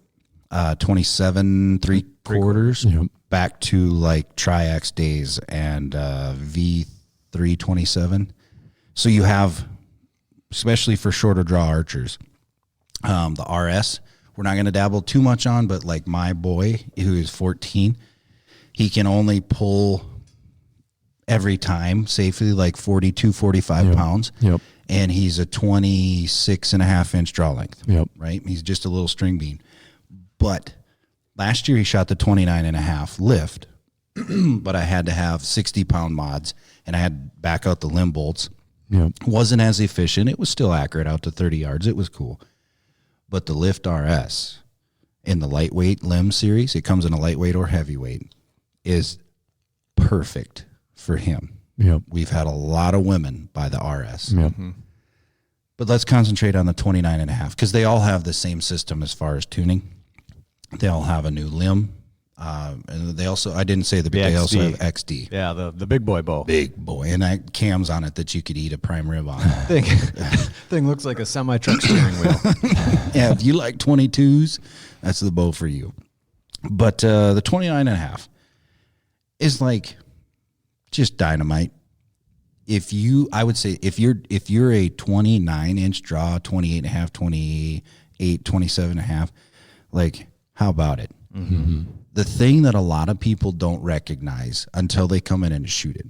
27 3/4, back to like Tri-X days and V327. So you have, especially for shorter draw archers, the RS, we're not going to dabble too much on, but like my boy who is 14, he can only pull every time safely like 42, 45 pounds. And he's a 26.5-inch draw length, right? He's just a little string bean. But last year he shot the 29.5 lift, but I had to have 60-pound mods, and I had to back out the limb bolts. Wasn't as efficient. It was still accurate out to 30 yards. It was cool. But the Lift RS in the lightweight limb series, it comes in a lightweight or heavyweight, is perfect for him. We've had a lot of women buy the RS. But let's concentrate on the 29.5 because they all have the same system as far as tuning. They all have a new limb. And they also, I didn't say they also have XD.
Yeah, the big boy bow.
Big boy. And that cams on it that you could eat a prime rib on.
Thing looks like a semi-truck steering wheel.
Yeah, if you like 22s, that's the bow for you. But the 29.5 is like just dynamite. I would say if you're a 29-inch draw, 28.5, 28, 27.5, like how about it? The thing that a lot of people don't recognize until they come in and shoot it,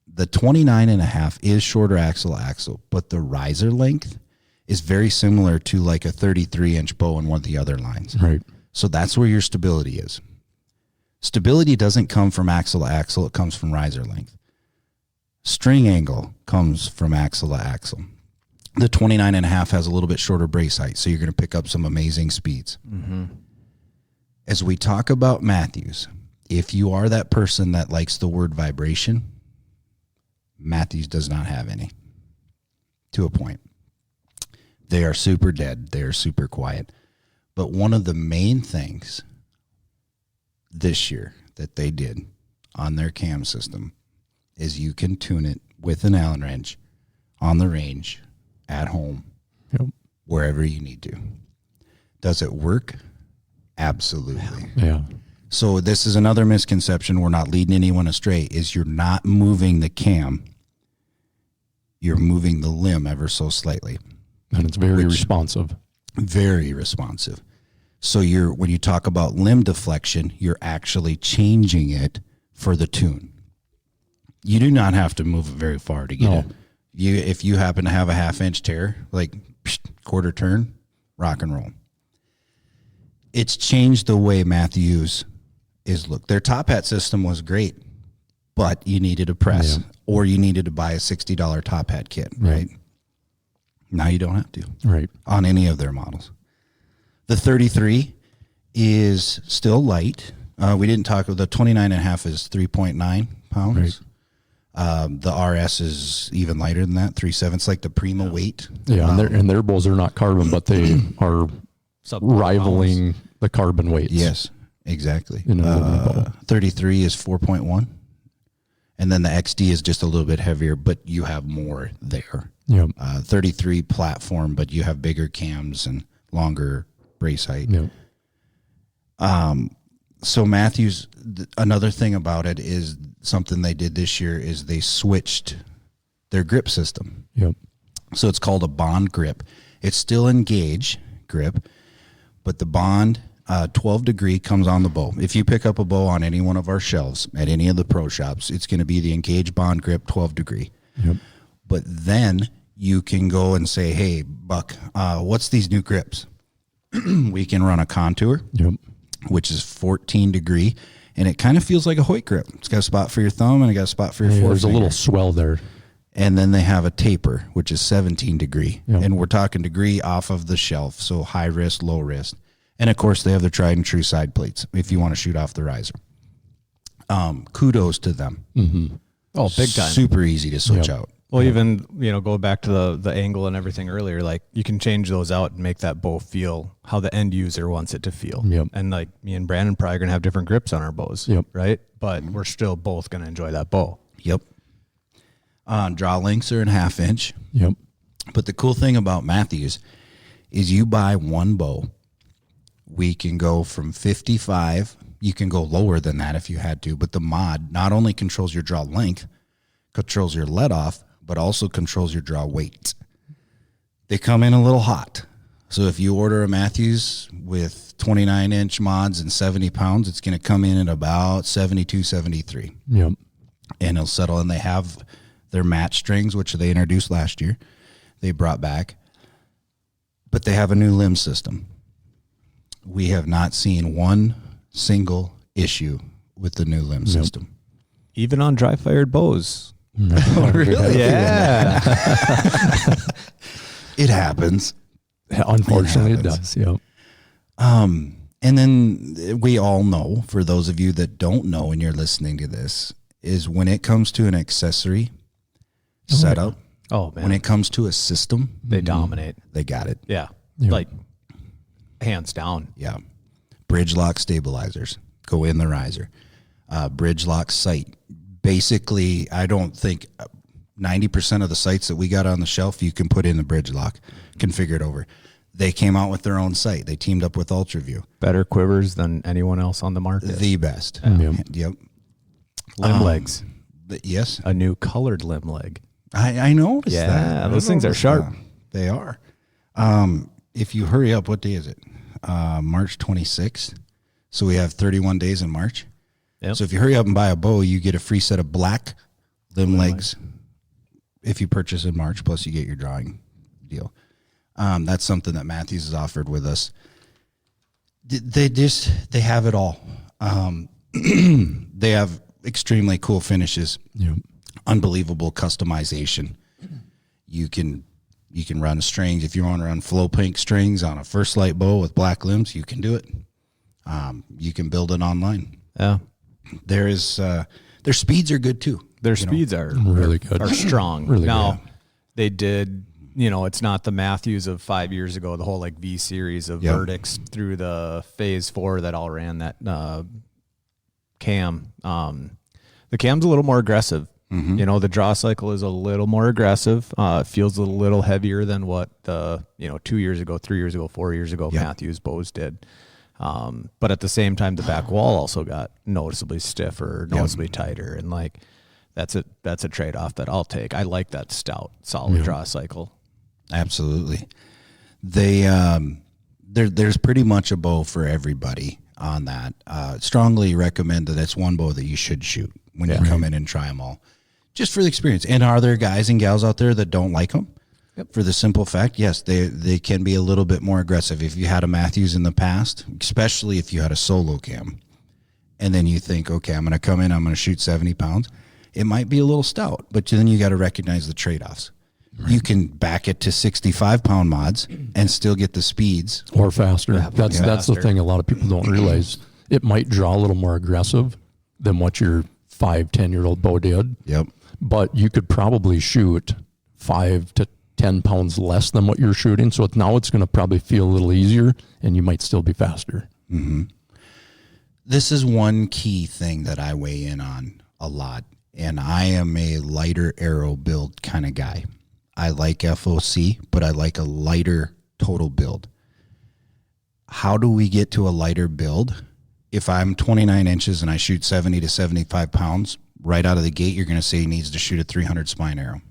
the 29.5 is shorter axle to axle, but the riser length is very similar to like a 33-inch bow in one of the other lines.
Right.
So that's where your stability is. Stability doesn't come from axle to axle. It comes from riser length. String angle comes from axle to axle. The 29.5 has a little bit shorter brace height, so you're going to pick up some amazing speeds. As we talk about Mathews, if you are that person that likes the word vibration, Mathews does not have any, to a point. They are super dead. They are super quiet. But one of the main things this year that they did on their cam system is you can tune it with an Allen wrench on the range, at home, wherever you need to. Does it work? Absolutely.
Yeah.
So this is another misconception. We're not leading anyone astray. Is you're not moving the cam. You're moving the limb ever so slightly.
And it's very responsive.
Very responsive. So when you talk about limb deflection, you're actually changing it for the tune. You do not have to move it very far to get it. If you happen to have a half-inch tear, like quarter turn, rock and roll. It's changed the way Mathews is looked. Their top hat system was great, but you needed a press or you needed to buy a $60 top hat kit, right? Now you don't have to.
Right.
On any of their models. The 33 is still light. We didn't talk about the 29.5 is 3.9 pounds. The RS is even lighter than that, 3/7, like the Prima weight.
Yeah, and their bows are not carbon, but they are rivaling the carbon weights.
Yes, exactly.
33
is 4.1. And then the XD is just a little bit heavier, but you have more there.
Yep.
33 platform, but you have bigger cams and longer brace height.
Yep.
So Mathews, another thing about it is something they did this year is they switched their grip system.
Yep.
So it's called a bond grip. It's still engage grip, but the bond 12 degree comes on the bow. If you pick up a bow on any one of our shelves at any of the pro shops, it's going to be the engage bond grip 12 degree.
Yep.
But then you can go and say, hey, Buck, what's these new grips? We can run a contour.
Yep.
Which is 14 degree, and it kind of feels like a Hoyt grip. It's got a spot for your thumb and it got a spot for your forefinger.
There's a little swell there.
And then they have a taper, which is 17 degree.
Yep.
And we're talking degree off of the shelf, so high wrist, low wrist. And, of course, they have their tried and true side plates if you want to shoot off the riser. Kudos to them.
Mm-hmm.
Oh, big time.
Super easy to switch out.
Well, even, go back to the angle and everything earlier, like you can change those out and make that bow feel how the end user wants it to feel.
Yep.
And like me and Brandon probably going to have different grips on our bows,
yep.
right? But we're still both going to enjoy that bow.
Yep. Draw lengths are in 1/2 inch.
Yep.
But the cool thing about Mathews is you buy one bow, we can go from 55. You can go lower than that if you had to, but the mod not only controls your draw length, controls your let off, but also controls your draw weight. They come in a little hot. So if you order a Mathews with 29-inch mods and 70 pounds, it's going to come in at about 72, 73.
Yep.
And it'll settle. And they have their match strings, which they introduced last year. They brought back. But they have a new limb system. We have not seen one single issue with the new limb system.
Even on dry-fired bows.
Oh, really?
Yeah.
It happens.
Unfortunately, it does. Yep.
And then we all know, for those of you that don't know and you're listening to this, is when it comes to an accessory setup,
oh man,
when it comes to a system,
they dominate.
they got it.
Yeah.
Yep.
Like hands down.
Yeah. Bridge lock stabilizers go in the riser. Bridge lock sight. Basically, I don't think 90% of the sights that we got on the shelf, you can put in the bridge lock, configure it over. They came out with their own sight. They teamed up with UltraView.
Better quivers than anyone else on the market.
The best. Yep.
Limb legs.
Yes.
A new colored limb leg.
I noticed that.
Yeah, those things are sharp.
They are. If you hurry up, what day is it? March 26th. So we have 31 days in March.
Yep.
So if you hurry up and buy a bow, you get a free set of black limb legs if you purchase in March, plus you get your drawing deal. That's something that Mathews has offered with us. They have it all. They have extremely cool finishes.
Yep.
Unbelievable customization. You can run strings. If you want to run flow pink strings on a First Light bow with black limbs, you can do it. You can build it online.
Yeah.
Their speeds are good too.
Their speeds are
really good.
Are strong.
Really
now,
good.
they did, it's not the Mathews of 5 years ago, the whole like V series of verdicts through the phase 4 that all ran that cam. The cam's a little more aggressive. Mm-hmm. The draw cycle is a little more aggressive. It feels a little heavier than what the 2 years ago, 3 years ago, 4 years ago Mathews bows did. But at the same time, the back wall also got noticeably stiffer, noticeably tighter, and like that's a trade-off that I'll take. I like that stout, solid draw cycle.
Absolutely. There's pretty much a bow for everybody on that. Strongly recommend that it's one bow that you should shoot when you come in and try them all, just for the experience. And are there guys and gals out there that don't like them? Yep. For the simple fact, yes, they can be a little bit more aggressive. If you had a Mathews in the past, especially if you had a solo cam, and then you think, okay, I'm going to come in, I'm going to shoot 70 pounds, it might be a little stout, but then you got to recognize the trade-offs. Right. You can back it to 65-pound mods and still get the speeds.
Or faster. That's the thing a lot of people don't realize. It might draw a little more aggressive than what your 5-10-year-old bow did.
Yep.
but you could probably shoot 5 to 10 pounds less than what you're shooting. So now it's going to probably feel a little easier, and you might still be faster.
Mm-hmm. This is one key thing that I weigh in on a lot, and I am a lighter arrow build kind of guy. I like FOC, but I like a lighter total build. How do we get to a lighter build? If I'm 29 inches and I shoot 70 to 75 pounds, right out of the gate, you're going to say he needs to shoot a 300 spine arrow.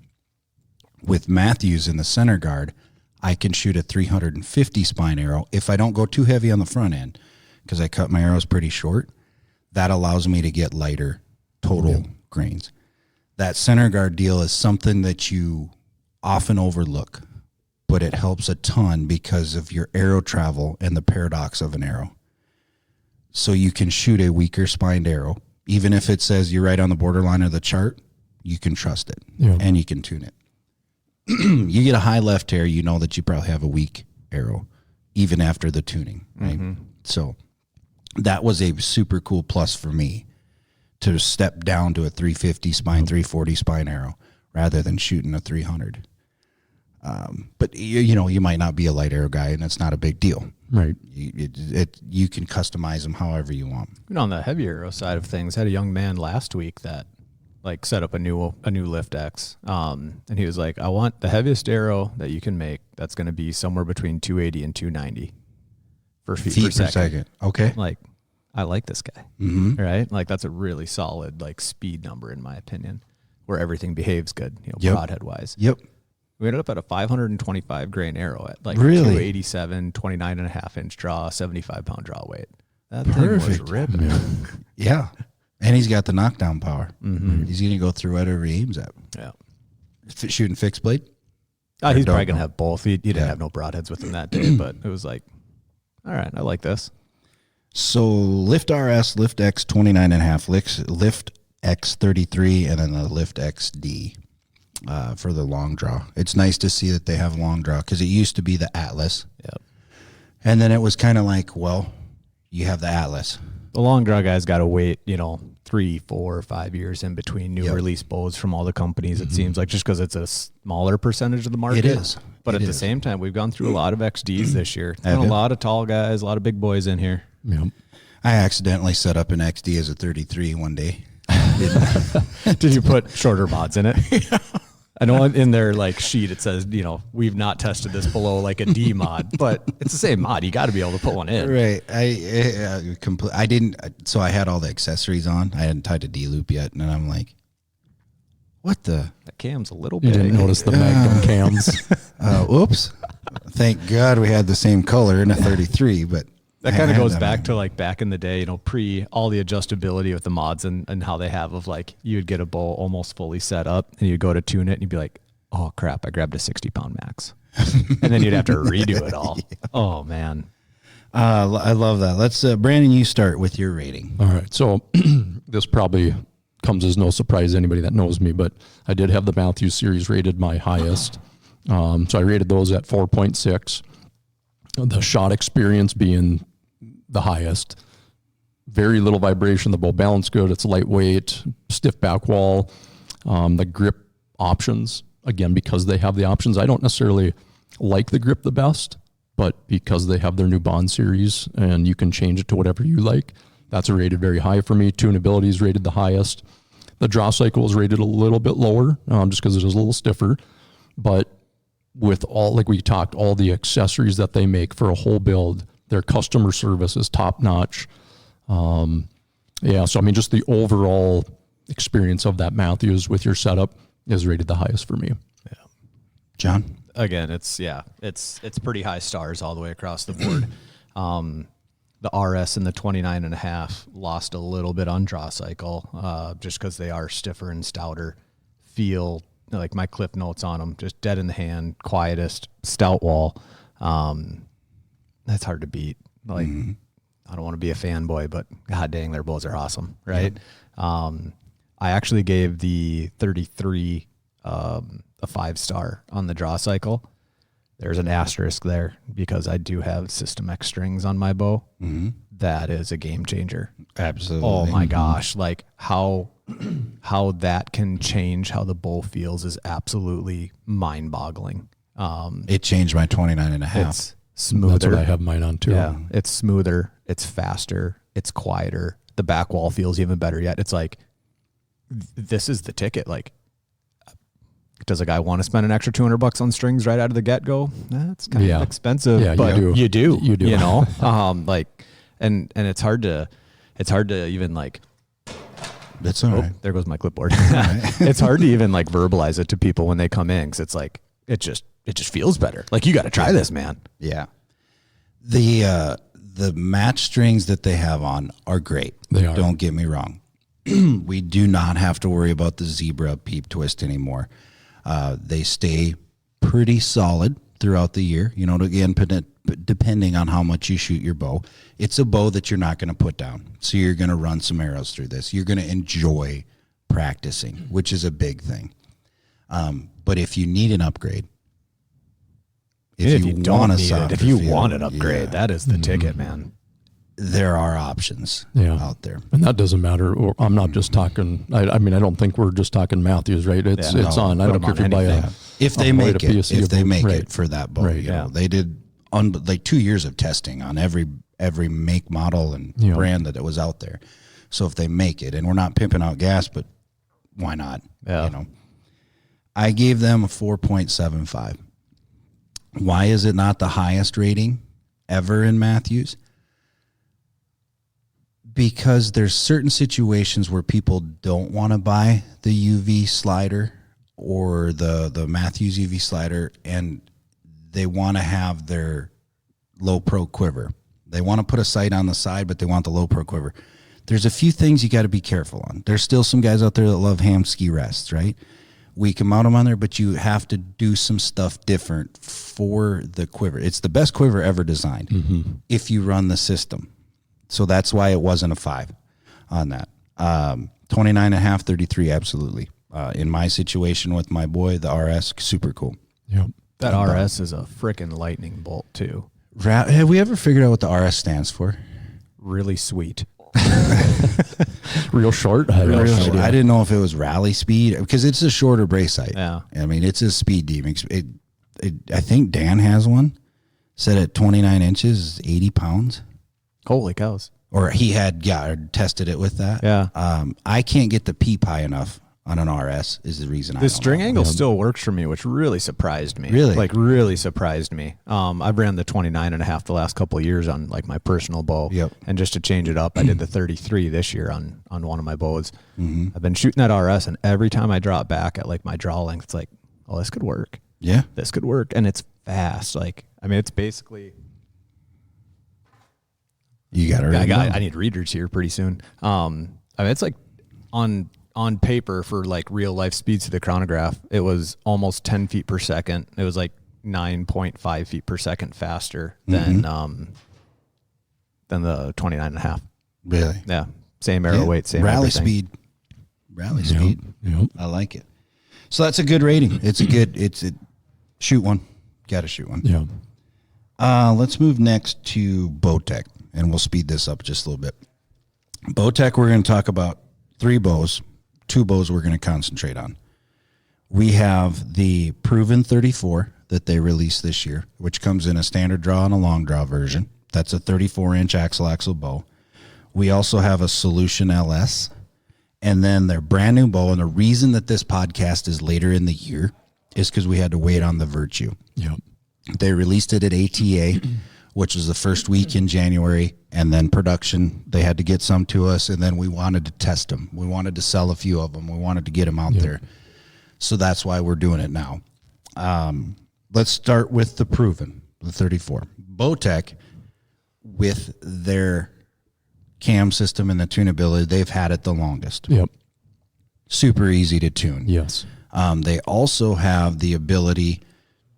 With Mathews in the center guard, I can shoot a 350 spine arrow if I don't go too heavy on the front end, because I cut my arrows pretty short. That allows me to get lighter total grains. That center guard deal is something that you often overlook, but it helps a ton because of your arrow travel and the paradox of an arrow. So you can shoot a weaker spined arrow, even if it says you're right on the borderline of the chart, you can trust it and you can tune it. You get a high left hair, you know that you probably have a weak arrow, even after the tuning, right? Mm-hmm. So that was a super cool plus for me to step down to a 350 spine, 340 spine arrow rather than shooting a 300. But you might not be a light arrow guy, and it's not a big deal.
Right.
You can customize them however you want.
On the heavy arrow side of things, had a young man last week that set up a new lift X. And he was like, I want the heaviest arrow that you can make. That's going to be somewhere between 280 and 290 feet per second. Okay. I like this guy. Mm-hmm. Right. That's a really solid speed number in my opinion, where everything behaves good, broadhead wise.
Yep.
We ended up at a 525 grain arrow at
really?
287, 29.5 inch draw, 75 pound draw weight. That thing was ripping.
Yeah. And he's got the knockdown power. Mm-hmm. He's going to go through whatever he aims at.
Yeah.
Shooting fixed blade?
He's probably going to have both. He didn't have no broadheads with him that day, but it was all right, I like this.
So Lift RS, Lift X 29.5, Lift X 33, and then the Lift XD. For the long draw. It's nice to see that they have long draw because it used to be the Atlas.
Yep.
And then it was kind of you have the Atlas.
The long draw guys got to wait, 3, 4, 5 years in between new release bows from all the companies. It seems like just because it's a smaller percentage of the market.
It is.
But at the same time, we've gone through a lot of XDs this year. A lot of tall guys, a lot of big boys in here.
Yep.
I accidentally set up an XD as a 33 one day.
Did you put shorter mods in it? Yeah. I know in their sheet it says, we've not tested this below a D mod, but it's the same mod. You got to be able to put one in.
Right. I didn't. So I had all the accessories on. I hadn't tied a D loop yet, and I'm like, what the?
That cam's a little big.
You didn't notice the Magnum cams.
Oops. Thank God we had the same color in a 33, but.
That kind of goes back to back in the day, pre all the adjustability with the mods and how they have of you would get a bow almost fully set up and you'd go to tune it and you'd be like, oh crap, I grabbed a 60-pound max. And then you'd have to redo it all. Yeah. Oh man.
I love that. Let's, Brandon, you start with your rating.
All right. So this probably comes as no surprise to anybody that knows me, but I did have the Mathews series rated my highest. So I rated those at 4.6. The shot experience being the highest. Very little vibration. The bow balance good. It's lightweight, stiff back wall. The grip options, again, because they have the options. I don't necessarily like the grip the best, but because they have their new Bond series and you can change it to whatever you like, that's rated very high for me. Tunability is rated the highest. The draw cycle is rated a little bit lower, just because it is a little stiffer. But with all, we talked, all the accessories that they make for a whole build, their customer service is top notch. So just the overall experience of that Mathews with your setup is rated the highest for me.
Yeah.
John?
Again, it's pretty high stars all the way across the board. The RS and the 29.5 lost a little bit on draw cycle, just because they are stiffer and stouter. Feel my clip notes on them, just dead in the hand, quietest, stout wall. That's hard to beat. I don't want to be a fanboy, but god dang, their bows are awesome, right? Yep. I actually gave the 33 a 5-star on the draw cycle. There's an asterisk there because I do have System X strings on my bow. Mm-hmm. That is a game changer.
Absolutely.
Oh my gosh. How how that can change how the bow feels is absolutely mind-boggling.
It changed my 29 and a half.
It's smoother.
That's what I have mine on too.
Yeah, it's smoother. It's faster. It's quieter. The back wall feels even better yet. It's like, this is the ticket. Like, does a guy want to spend an extra $200 on strings right out of the get-go? That's kind of expensive.
Yeah,
but you do. You know, like, and it's hard to even like.
That's all right.
There goes my clipboard. It's hard to even like verbalize it to people when they come in, because it's like it just feels better. Like, you got to try this, man.
Yeah. The match strings that they have on are great.
They are.
Don't get me wrong. We do not have to worry about the zebra peep twist anymore. They stay pretty solid throughout the year. You know, again, depending on how much you shoot your bow, it's a bow that you're not going to put down. So you're going to run some arrows through this. You're going to enjoy practicing, which is a big thing. But if you need an upgrade,
if you want an upgrade, that is the ticket, man.
There are options out there.
And that doesn't matter. I'm not just talking, I mean, I don't think we're just talking Mathews, right? It's on. I don't care if you buy a,
if they make it,
PSE
if they make
right.
it for that bow,
Right.
you know, they did like 2 years of testing on every make, model, and brand that was out there. So if they make it, and we're not pimping out gas, but why not?
Yeah.
You know, I gave them a 4.75. Why is it not the highest rating ever in Mathews? Because there's certain situations where people don't want to buy the UV slider or the Mathews UV slider, and they want to have their low pro quiver. They want to put a sight on the side, but they want the low pro quiver. There's a few things you got to be careful on. There's still some guys out there that love ham ski rests, right? We can mount them on there, but you have to do some stuff different for the quiver. It's the best quiver ever designed if you run the system. So that's why it wasn't a 5 on that. 29 and a half, 33, absolutely. In my situation with my boy, the RS, super cool.
Yep.
That RS is a freaking lightning bolt too.
Have we ever figured out what the RS stands for?
Really sweet.
Real short.
I didn't know if it was rally speed, because it's a shorter brace height.
Yeah.
I mean, it's a speed demon. I think Dan has one set at 29 inches, 80 pounds.
Holy cows.
Or he had tested it with that.
Yeah.
I can't get the peep high enough on an RS is the reason.
The string angle still works for me, which really surprised me.
Really?
Like, really surprised me. I've ran the 29 and a half the last couple of years on like my personal bow.
Yep.
And just to change it up, I did the 33 this year on one of my bows. I've been shooting that RS, and every time I draw it back at like my draw length, it's like, oh, this could work.
Yeah.
This could work. And it's fast. Like, I mean, it's basically...
You got it.
I need readers here pretty soon. I mean, it's like on paper for like real life speeds to the chronograph, it was almost 10 feet per second. It was like 9.5 feet per second faster than the 29 and a half.
Really?
Yeah. Same arrow weight, same
rally
everything.
speed. Rally speed.
Yep.
I like it. So that's a good rating. It's a good. Shoot one. Got to shoot one.
Yeah.
Let's move next to Bowtech, and we'll speed this up just a little bit. Bowtech, we're going to talk about 3 bows. 2 bows we're going to concentrate on. We have the Proven 34 that they released this year, which comes in a standard draw and a long draw version. That's a 34-inch axle bow. We also have a Solution LS, and then their brand new bow. And the reason that this podcast is later in the year is because we had to wait on the Virtue.
Yep.
They released it at ATA, which was the first week in January, and then production. They had to get some to us, and then we wanted to test them. We wanted to sell a few of them. We wanted to get them out there. So that's why we're doing it now. Let's start with the Proven, the 34. Bowtech, with their cam system and the tunability, they've had it the longest.
Yep.
Super easy to tune.
Yes.
They also have the ability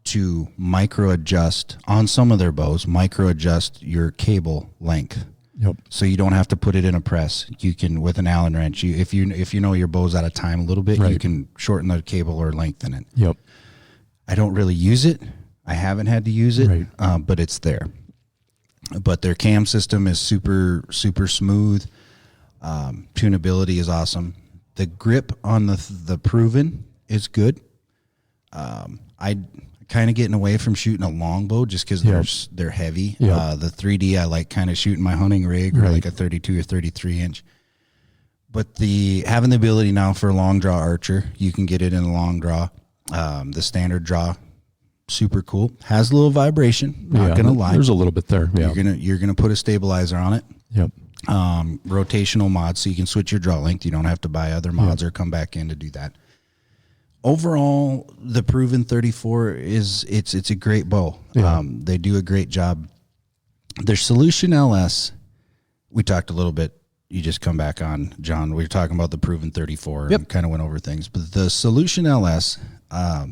to micro adjust on some of their bows, micro adjust your cable length.
Yep.
So you don't have to put it in a press. You can, with an Allen wrench, if you know your bow's out of time a little bit, you can shorten the cable or lengthen it.
Yep.
I don't really use it. I haven't had to use it, but it's there. But their cam system is super, super smooth. Tunability is awesome. The grip on the Proven is good. I kind of getting away from shooting a longbow just because they're heavy. The 3D, I like kind of shooting my hunting rig or like a 32 or 33 inch. But having the ability now for a long draw archer, you can get it in a long draw. The standard draw, super cool. Has a little vibration. Not gonna lie,
there's a little bit there. Yeah,
you're gonna put a stabilizer on it.
Yep.
Rotational mods, so you can switch your draw length. You don't have to buy other mods or come back in to do that. Overall, the Proven 34 it's a great bow.
Yeah.
They do a great job. Their Solution LS, we talked a little bit. You just come back on, John. We were talking about the Proven 34 and kind of went over things. But the Solution LS, a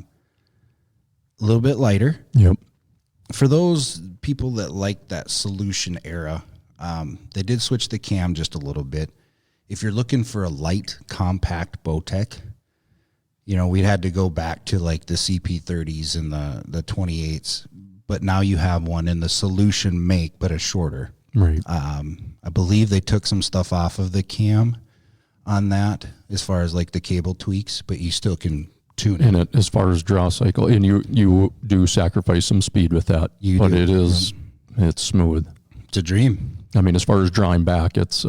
little bit lighter.
Yep.
For those people that like that Solution era, they did switch the cam just a little bit. If you're looking for a light, compact Bowtech, we'd had to go back to like the CP30s and the 28s. But now you have one in the Solution make, but a shorter.
Right.
I believe they took some stuff off of the cam on that as far as like the cable tweaks, but you still can tune it.
And as far as draw cycle, and you do sacrifice some speed with that, but it's smooth.
It's a dream.
I mean, as far as drawing back, it's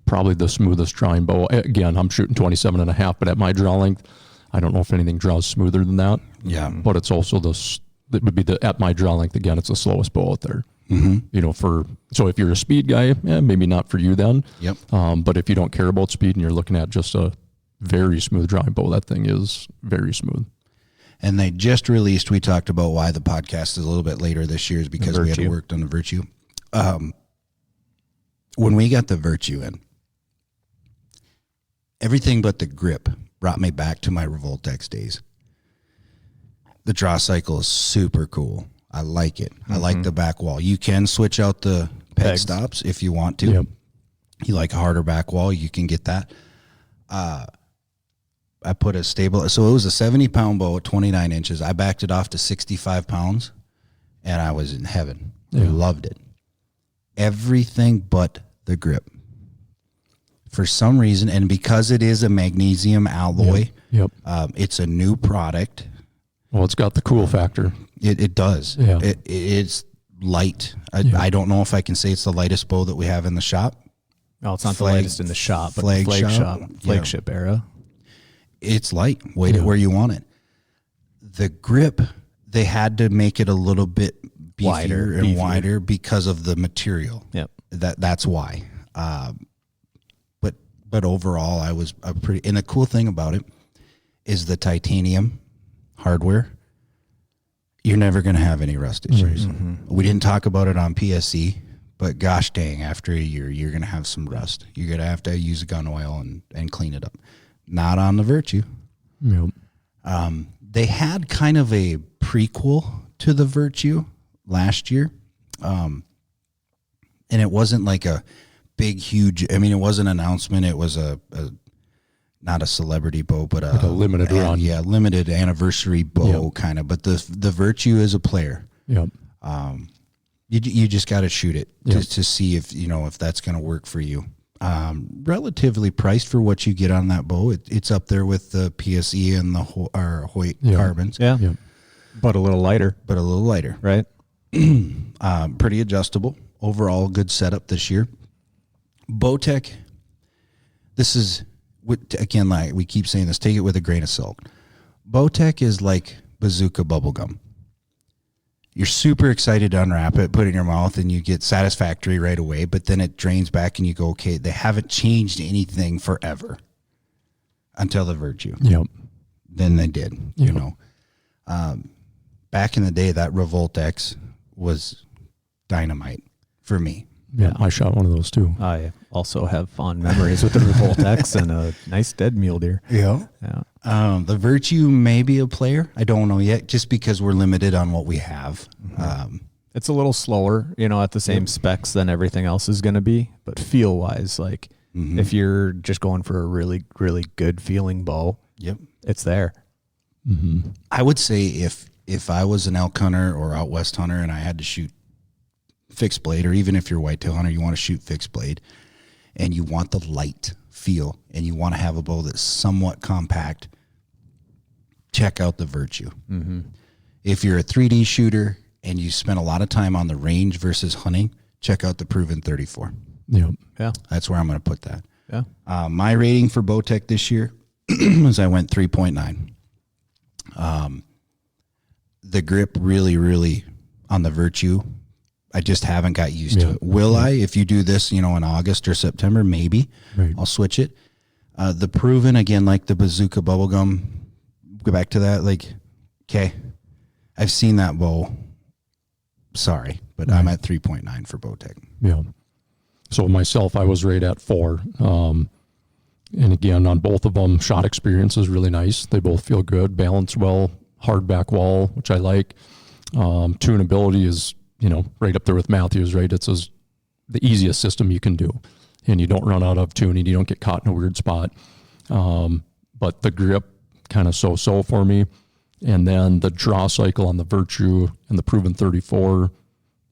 probably the smoothest drawing bow. Again, I'm shooting 27.5, but at my draw length, I don't know if anything draws smoother than that.
Yeah.
But it's also it would be at my draw length, again, it's the slowest bow out there. Mm-hmm. So if you're a speed guy, maybe not for you then.
Yep.
But if you don't care about speed and you're looking at just a very smooth drawing bow, that thing is very smooth.
And they just released, we talked about why the podcast is a little bit later this year is because we had worked on the Virtue. When we got the Virtue in, everything but the grip brought me back to my Revoltex days. The draw cycle is super cool. I like it. I like the back wall. You can switch out the peg stops if you want to.
Yep.
You like a harder back wall, you can get that. I put a stable, so it was a 70-pound bow at 29 inches. I backed it off to 65 pounds, and I was in heaven. I loved it. Everything but the grip. For some reason, and because it is a magnesium alloy, it's a new product.
Well, it's got the cool factor.
It does.
Yeah.
It's light. I don't know if I can say it's the lightest bow that we have in the shop.
Oh, it's not the lightest in the shop, but the flagship era.
It's light. Weight it where you want it. The grip, they had to make it a little bit wider because of the material.
Yep.
That's why. But overall, I was pretty. And the cool thing about it is the titanium hardware. You're never going to have any rust issues. Mm-hmm. We didn't talk about it on PSE, but gosh dang, after a year, you're going to have some rust. You're going to have to use gun oil and clean it up. Not on the Virtue.
Yep.
They had kind of a prequel to the Virtue last year. And it wasn't like a big, huge, it wasn't an announcement. It was not a celebrity bow, but
like a limited run.
Yeah, limited anniversary bow kind of. But the Virtue is a player.
Yep.
You just got to shoot it to see if that's going to work for you. Relatively priced for what you get on that bow. It's up there with the PSE and the Hoyt carbons.
Yeah. Yep. But a little lighter.
Right. Pretty adjustable. Overall, good setup this year. Bowtech, this is, again, like we keep saying this, take it with a grain of salt. Bowtech is like bazooka bubblegum. You're super excited to unwrap it, put it in your mouth, and you get satisfactory right away, but then it drains back and you go, okay, they haven't changed anything forever until the Virtue.
Yep.
Then they did, back in the day, that Revoltex was dynamite for me.
Yeah, I shot one of those too.
I also have fond memories with the Revoltex and a nice dead mule deer.
Yeah. The Virtue may be a player. I don't know yet, just because we're limited on what we have. Mm-hmm.
It's a little slower, at the same specs than everything else is going to be, but feel wise, like if you're just going for a really, really good feeling bow, it's there.
Mm-hmm.
I would say if I was an elk hunter or out west hunter and I had to shoot fixed blade, or even if you're whitetail hunter, you want to shoot fixed blade and you want the light feel and you want to have a bow that's somewhat compact, check out the Virtue. Mm-hmm. If you're a 3D shooter and you spend a lot of time on the range versus hunting, check out the Proven 34.
Yeah.
Yeah.
That's where I'm going to put that.
Yeah.
My rating for Bowtech this year was I went 3.9. The grip really on the Virtue, I just haven't got used to it. Will I, if you do this, in August or September, maybe I'll switch it. The Proven, again, like the Bazooka bubblegum, go back to that. Like, okay, I've seen that bow. Sorry, but I'm at 3.9 for Bowtech.
Yeah. So myself, I was right at 4. And again, on both of them, shot experience is really nice. They both feel good, balance well, hard back wall, which I like. Tunability is, right up there with Mathews, right? It's the easiest system you can do. And you don't run out of tuning. You don't get caught in a weird spot. But the grip kind of so-so for me. And then the draw cycle on the Virtue and the Proven 34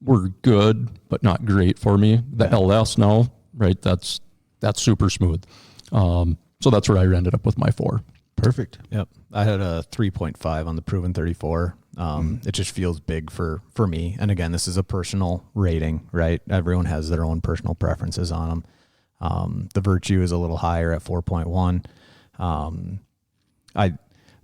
were good, but not great for me. The LS now, right? That's super smooth. So that's where I ended up with my 4.
Perfect.
Yep. I had a 3.5 on the Proven 34. It just feels big for me. And again, this is a personal rating, right? Everyone has their own personal preferences on them. The Virtue is a little higher at 4.1.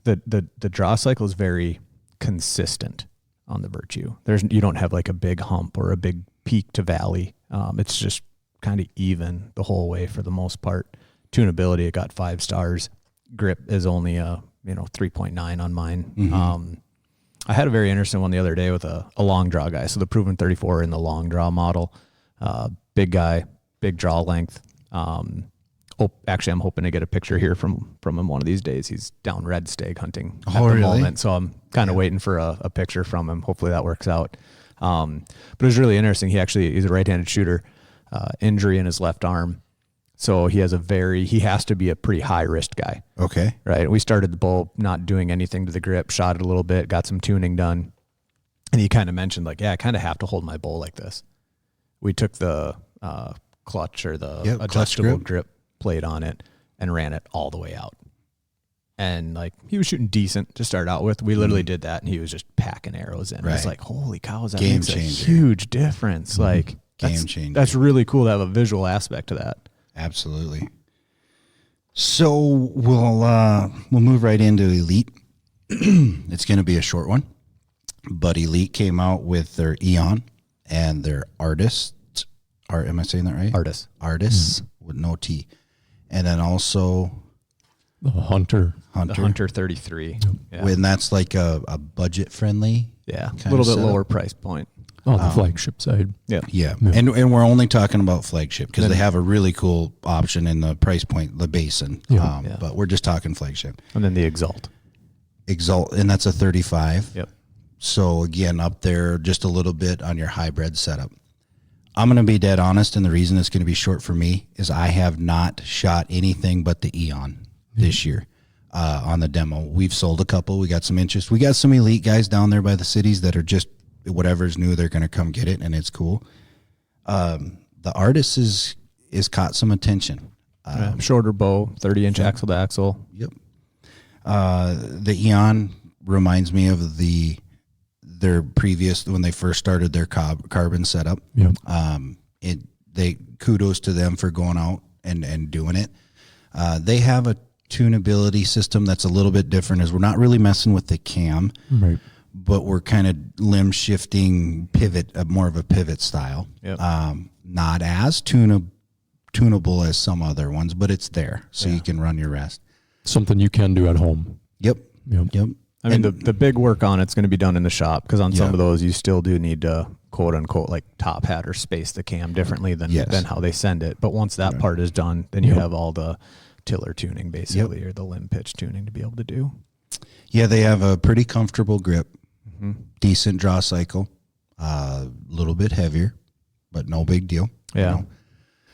The draw cycle is very consistent on the Virtue. You don't have like a big hump or a big peak to valley. It's just kind of even the whole way for the most part. Tunability, it got 5 stars. Grip is only 3.9 on mine. Mm-hmm. I had a very interesting one the other day with a long draw guy. So the Proven 34 in the long draw model, big guy, big draw length. Actually, I'm hoping to get a picture here from him one of these days. He's down red stag hunting at the moment, so I'm kind of waiting for a picture from him. Hopefully that works out. But it was really interesting. He's a right-handed shooter, injury in his left arm. So he has to be a pretty high wrist guy.
Okay.
Right. We started the bow not doing anything to the grip, shot it a little bit, got some tuning done. And he kind of mentioned I kind of have to hold my bow like this. We took the clutch or the adjustable grip plate on it and ran it all the way out. And he was shooting decent to start out with. We literally did that and he was just packing arrows in. Right. It's like, holy cow, that makes a huge difference. Game
changer.
That's really cool to have a visual aspect to that.
Absolutely. So we'll move right into Elite. It's going to be a short one, but Elite came out with their Eon and their Artist. Am I saying that right? Artists with no T, and then also
the Hunter.
The Hunter 33.
Yeah. And that's like a budget friendly.
Yeah, a little bit lower price point.
On the flagship side.
Yeah. And we're only talking about flagship because they have a really cool option in the price point, the Basin. But we're just talking flagship.
And then the Exalt,
and that's a 35.
Yep.
So again, up there just a little bit on your hybrid setup. I'm going to be dead honest, and the reason it's going to be short for me is I have not shot anything but the Eon this year on the demo. We've sold a couple. We got some interest. We got some Elite guys down there by the cities that are just whatever's new, they're going to come get it, and it's cool. The Artist is caught some attention.
Shorter bow, 30-inch axle to axle.
Yep. The Eon reminds me of their previous, when they first started their carbon setup.
Yep.
Kudos to them for going out and doing it. They have a tunability system that's a little bit different, as we're not really messing with the cam.
Right.
But we're kind of limb shifting pivot, more of a pivot style.
Yep.
Not as tunable as some other ones, but it's there, so you can run your rest.
Something you can do at home.
Yep.
I mean, the big work on it's going to be done in the shop, because on some of those you still do need to quote unquote top hat or space the cam differently than how they send it. But once that part is done, then you have all the tiller tuning basically, or the limb pitch tuning to be able to do.
Yeah, they have a pretty comfortable grip. Decent draw cycle, a little bit heavier, but no big deal.
Yeah,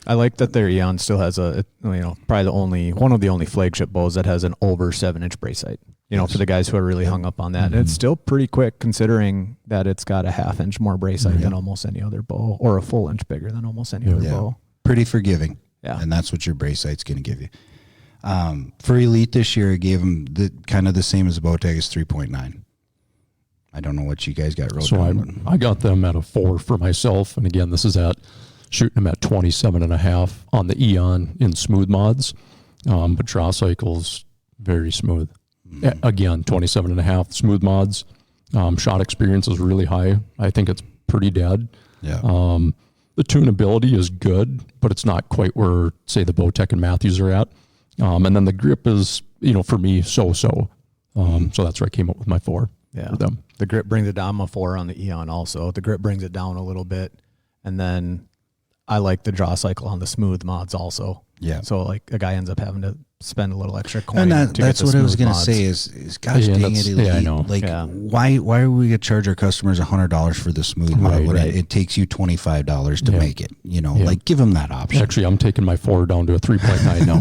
I like that their Eon still has probably one of the only flagship bows that has an over 7-inch brace sight. For the guys who are really hung up on that, and it's still pretty quick considering that it's got a 1/2 inch more brace sight than almost any other bow, or a full inch bigger than almost any other bow.
Pretty forgiving.
Yeah.
And that's what your brace sight's going to give you. For Elite this year, it gave them kind of the same as the Bowtech is 3.9. I don't know what you guys got wrote
So
down.
I got them at a 4 for myself. And again, this is shooting them at 27.5 on the Eon in smooth mods. But draw cycles, very smooth. Again, 27.5 smooth mods. Shot experience is really high. I think it's pretty dead.
Yeah.
The tunability is good, but it's not quite where, say, the Bowtech and Mathews are at. And then the grip is, for me, so-so. So that's where I came up with my 4
Yeah.
for them.
The grip brings it down. I'm a 4 on the Eon also. The grip brings it down a little bit. And then I like the draw cycle on the smooth mods also.
Yeah.
So like a guy ends up having to spend a little extra coin.
And
to get
that's
the
what I was
smooth
going to
mods.
say is gosh
Yeah,
dang it, Elite.
yeah, I know.
Like,
Yeah.
why are we going to charge our customers $100 for the smooth mod
Right,
when
right.
it takes you $25 to
Yeah.
make it?
Yeah.
Like give them that option.
Actually, I'm taking my 4 down to a 3.9 now.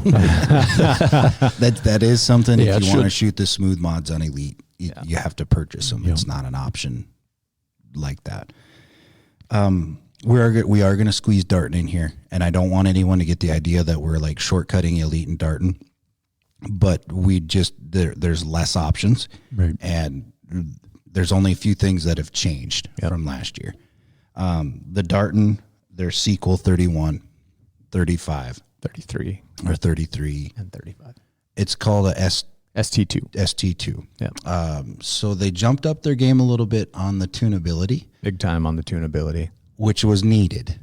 That is something.
Yeah,
If
it
you want to
should.
shoot the smooth mods on Elite, you have to purchase them.
Yeah.
It's not an option like that. We are going to squeeze Darton in here, and I don't want anyone to get the idea that we're like shortcutting Elite and Darton, but there's less options,
Right.
and there's only a few things that have changed from last year. The Darton, their sequel 31, 35,
33
or 33.
and 35.
It's called a
ST2.
ST2.
Yeah.
So they jumped up their game a little bit on the tunability,
Big time on the tunability.
which was needed.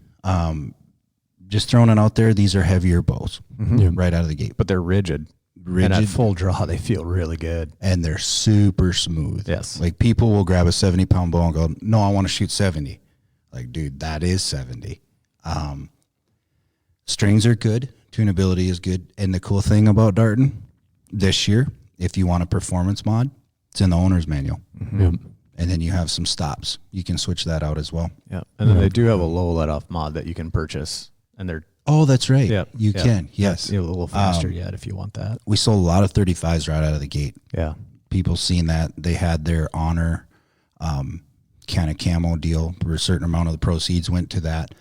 Just throwing it out there, these are heavier bows
Yeah.
right out of the gate.
But they're rigid. And at full draw, they feel really good.
And they're super smooth.
Yes.
Like people will grab a 70-pound bow and go, no, I want to shoot 70. Like, dude, that is 70. Strings are good. Tunability is good. And the cool thing about Darton this year, if you want a performance mod, it's in the owner's manual.
Yeah.
And then you have some stops. You can switch that out as well.
Yeah. And then they do have a low let-off mod that you can purchase. And they're
Oh, that's right.
yeah,
You
yeah.
can. Yes.
a little faster yet if you want that.
We sold a lot of 35s right out of the gate.
Yeah.
People seen that. They had their honor kind of camo deal where a certain amount of the proceeds went to that.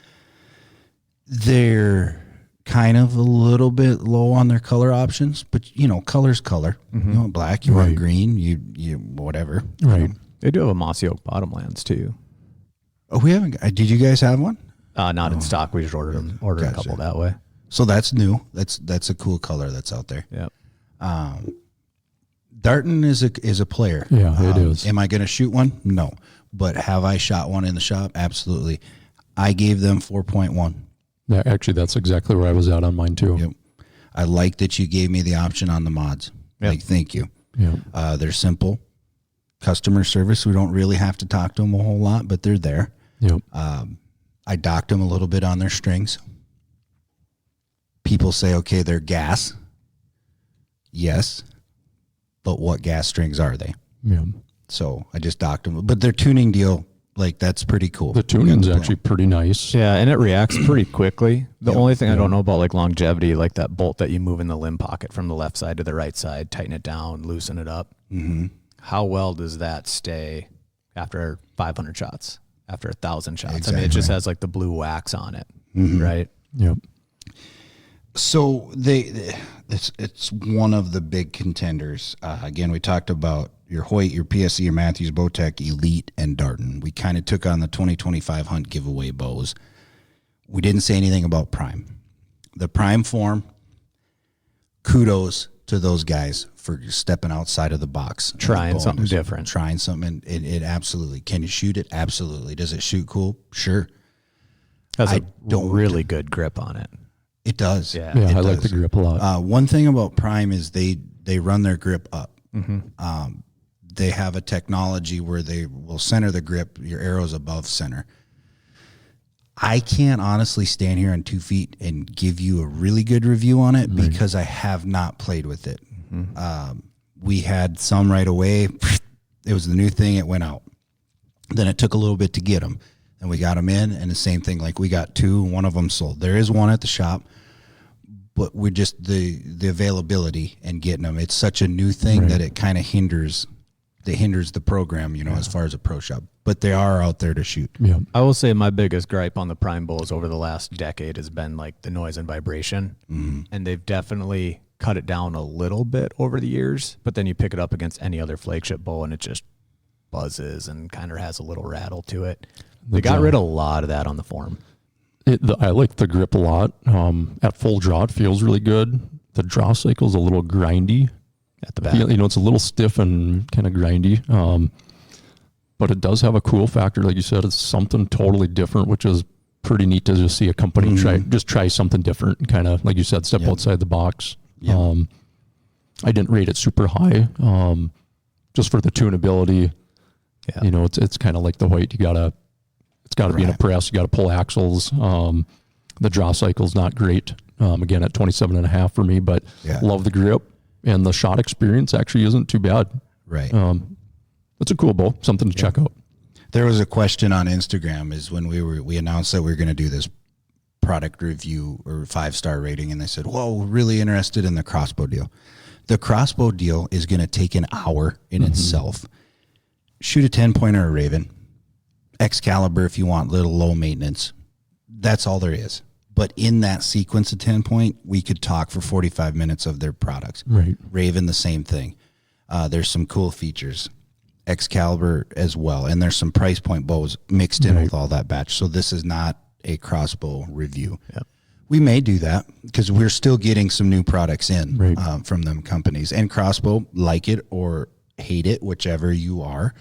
They're kind of a little bit low on their color options, but color's color. You want black, you want
Right.
green, you whatever.
Right.
They do have a mossy oak bottomlands too.
Oh, we haven't. Did you guys have one?
Not in stock. We just ordered a
Gotcha.
couple that way.
So that's new. That's a cool color that's out there.
Yeah.
Darton is a player.
Yeah, it is.
Am I going to shoot one? No. But have I shot one in the shop? Absolutely. I gave them 4.1.
Yeah, actually, that's exactly where I was at on mine too.
Yep. I like that you gave me the option on the mods.
Yep.
Like, thank you.
Yeah.
They're simple. Customer service, we don't really have to talk to them a whole lot, but they're there.
Yep.
I docked them a little bit on their strings. People say, okay, they're gas. Yes. But what gas strings are they?
Yeah.
So I just docked them. But their tuning deal, like, that's pretty cool.
The tuning's actually pretty nice.
Yeah, and it reacts pretty quickly. The
Yep.
only thing I don't know about like longevity, like that bolt that you move in the limb pocket from the left side to the right side, tighten it down, loosen it up.
Mm-hmm.
How well does that stay after 500 shots, after 1,000 shots? I mean,
Exactly.
it just has like the blue wax on it,
Mm-hmm.
right?
Yep.
So it's one of the big contenders. Again, we talked about your Hoyt, your PSE, your Mathews, Bowtech, Elite, and Darton. We kind of took on the 2025 hunt giveaway bows. We didn't say anything about Prime. The Prime form, kudos to those guys for stepping outside of the box.
Trying something
Bonus.
different.
Trying something. It absolutely. Can you shoot it? Absolutely. Does it shoot cool? Sure.
Has
I
a
don't-
really good grip on it.
It does.
Yeah.
Yeah,
It
I like the
does.
grip a lot.
One thing about Prime is they run their grip up.
Mm-hmm.
They have a technology where they will center the grip, your arrow's above center. I can't honestly stand here on 2 feet and give you a really good review on it because I have not played with it. We had some right away. It was the new thing. It went out. Then it took a little bit to get them. And we got them in, and the same thing. Like, we got 2, one of them sold. There is one at the shop, but we're just the availability and getting them. It's such a new thing that it kind of hinders hinders the program, as far as a pro shop. But they are out there to shoot.
Yeah.
I will say my biggest gripe on the prime bows over the last decade has been like the noise and vibration. And they've definitely cut it down a little bit over the years, but then you pick it up against any other flagship bow and it just buzzes and kind of has a little rattle to it. They got rid of a lot of that on the form.
I like the grip a lot. At full draw, it feels really good. The draw cycle is a little grindy.
At the back.
It's a little stiff and kind of grindy. But it does have a cool factor. Like you said, it's something totally different, which is pretty neat to just see a company try something different. Kind of, like you said, step outside the box. I didn't rate it super high, just for the tunability.
Yeah.
It's kind of like the Hoyt. It's got to be in a press. You got to pull axles. The draw cycle's not great. Again, at 27.5 for me, but love the grip, and the shot experience actually isn't too bad.
Right.
It's a cool bow, something to check out.
There was a question on Instagram is when we announced that we were going to do this product review or 5-star rating, and they said, "Whoa, we're really interested in the crossbow deal." The crossbow deal is going to take an hour in itself. Shoot a 10-point or a Ravin, Excalibur if you want little low maintenance. That's all there is. But in that sequence of 10-point, we could talk for 45 minutes of their products.
Right.
Ravin, the same thing. There's some cool features. Excalibur as well. And there's some price point bows mixed in with all that batch. So this is not a crossbow review.
Yep.
We may do that because we're still getting some new products in from them companies. And crossbow, like it or hate it, whichever you are,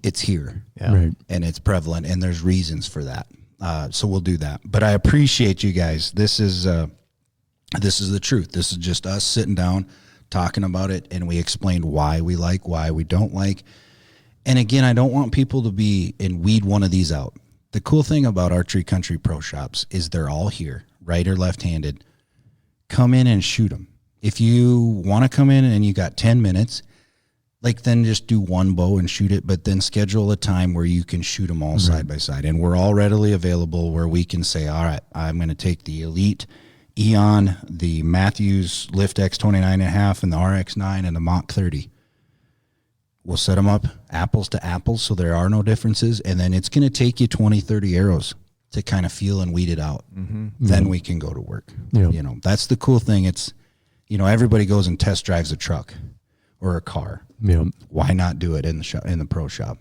it's here.
Yeah.
Right.
And it's prevalent, and there's reasons for that. So we'll do that. But I appreciate you guys. This is the truth. This is just us sitting down, talking about it, and we explained why we like, why we don't like. And again, I don't want people to be and weed one of these out. The cool thing about Archery Country Pro Shops is they're all here, right or left-handed. Come in and shoot them. If you want to come in and you got 10 minutes, then just do one bow and shoot it, but then schedule a time where you can shoot them all side by side. And we're all readily available where we can say, all right, I'm going to take the Elite Eon, the Mathews Lift X 29.5, and the RX9 and the Mach 30. We'll set them up apples to apples so there are no differences, and then it's going to take you 20, 30 arrows to kind of feel and weed it out. Then we can go to work. That's the cool thing. It's, everybody goes and test drives a truck or a car. Why not do it in the pro shop?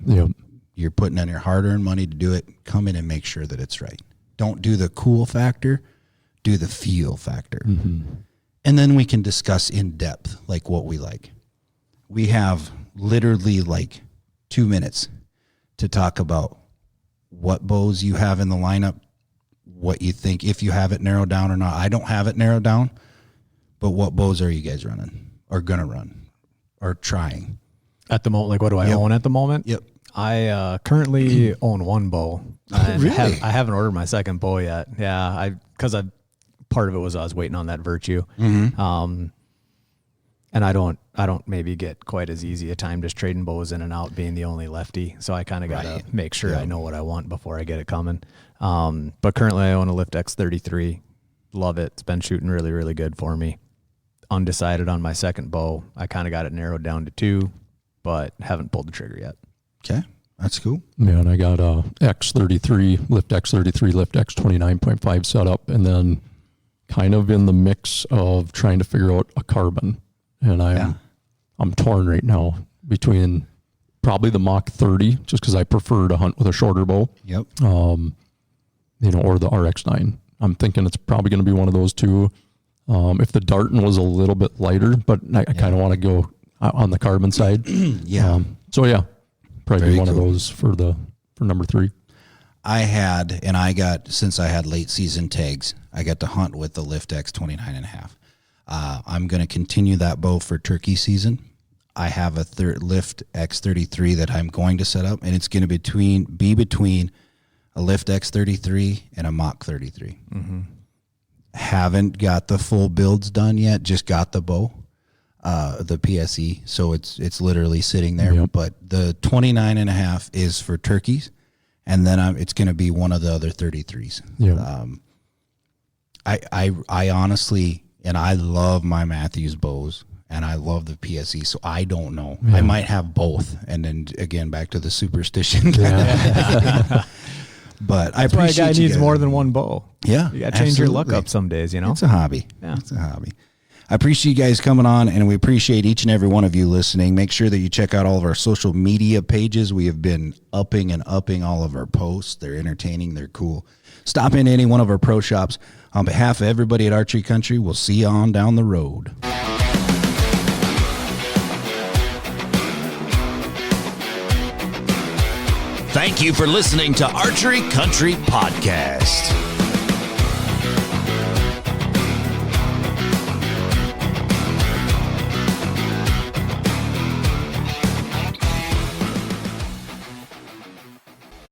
You're putting in your hard-earned money to do it. Come in and make sure that it's right. Don't do the cool factor. Do the feel factor. And then we can discuss in depth what we like. We have literally 2 minutes to talk about what bows you have in the lineup, what you think, if you have it narrowed down or not. I don't have it narrowed down, but what bows are you guys running or going to run or trying?
At the moment, what do I own at the moment?
Yep.
I currently own one bow.
Really?
I haven't ordered my second bow yet. Yeah, part of it was I was waiting on that Virtue. And I don't maybe get quite as easy a time just trading bows in and out, being the only lefty. So I kind of got to make sure I know what I want before I get it coming. But currently I own a Lift X 33. Love it. It's been shooting really, really good for me. Undecided on my second bow. I kind of got it narrowed down to 2, but haven't pulled the trigger yet.
Okay. That's cool.
Yeah, and I got a X33, Lift X33, Lift X 29.5 setup, and then kind of in the mix of trying to figure out a carbon. And I'm torn right now between probably the Mach 30, just because I prefer to hunt with a shorter bow.
Yep.
Or the RX9. I'm thinking it's probably going to be one of those two. If the Darton was a little bit lighter, but I kind of want to go on the carbon side. Probably
Very
one of
cool.
those for number 3.
Since I had late season tags, I got to hunt with the Lift X 29.5. I'm going to continue that bow for turkey season. I have a Lift X 33 that I'm going to set up, and it's going to be between a Lift X 33 and a Mach 33. Haven't got the full builds done yet, just got the bow, the PSE, so it's literally sitting there.
Yep.
But the 29.5 is for turkeys, and then it's going to be one of the other 33s.
Yeah.
I honestly, and I love my Mathews bows, and I love the PSE, so I don't know. I might have both, and then again back to the superstition. But I
That's why a
appreciate
guy
you
needs
guys.
more than one bow.
Yeah,
You got to change your luck
absolutely.
up some days, you know?
It's a hobby.
Yeah.
It's a hobby. I appreciate you guys coming on, and we appreciate each and every one of you listening. Make sure that you check out all of our social media pages. We have been upping all of our posts. They're entertaining. They're cool. Stop into any one of our pro shops. On behalf of everybody at Archery Country, we'll see you on down the road.
Thank you for listening to Archery Country Podcast.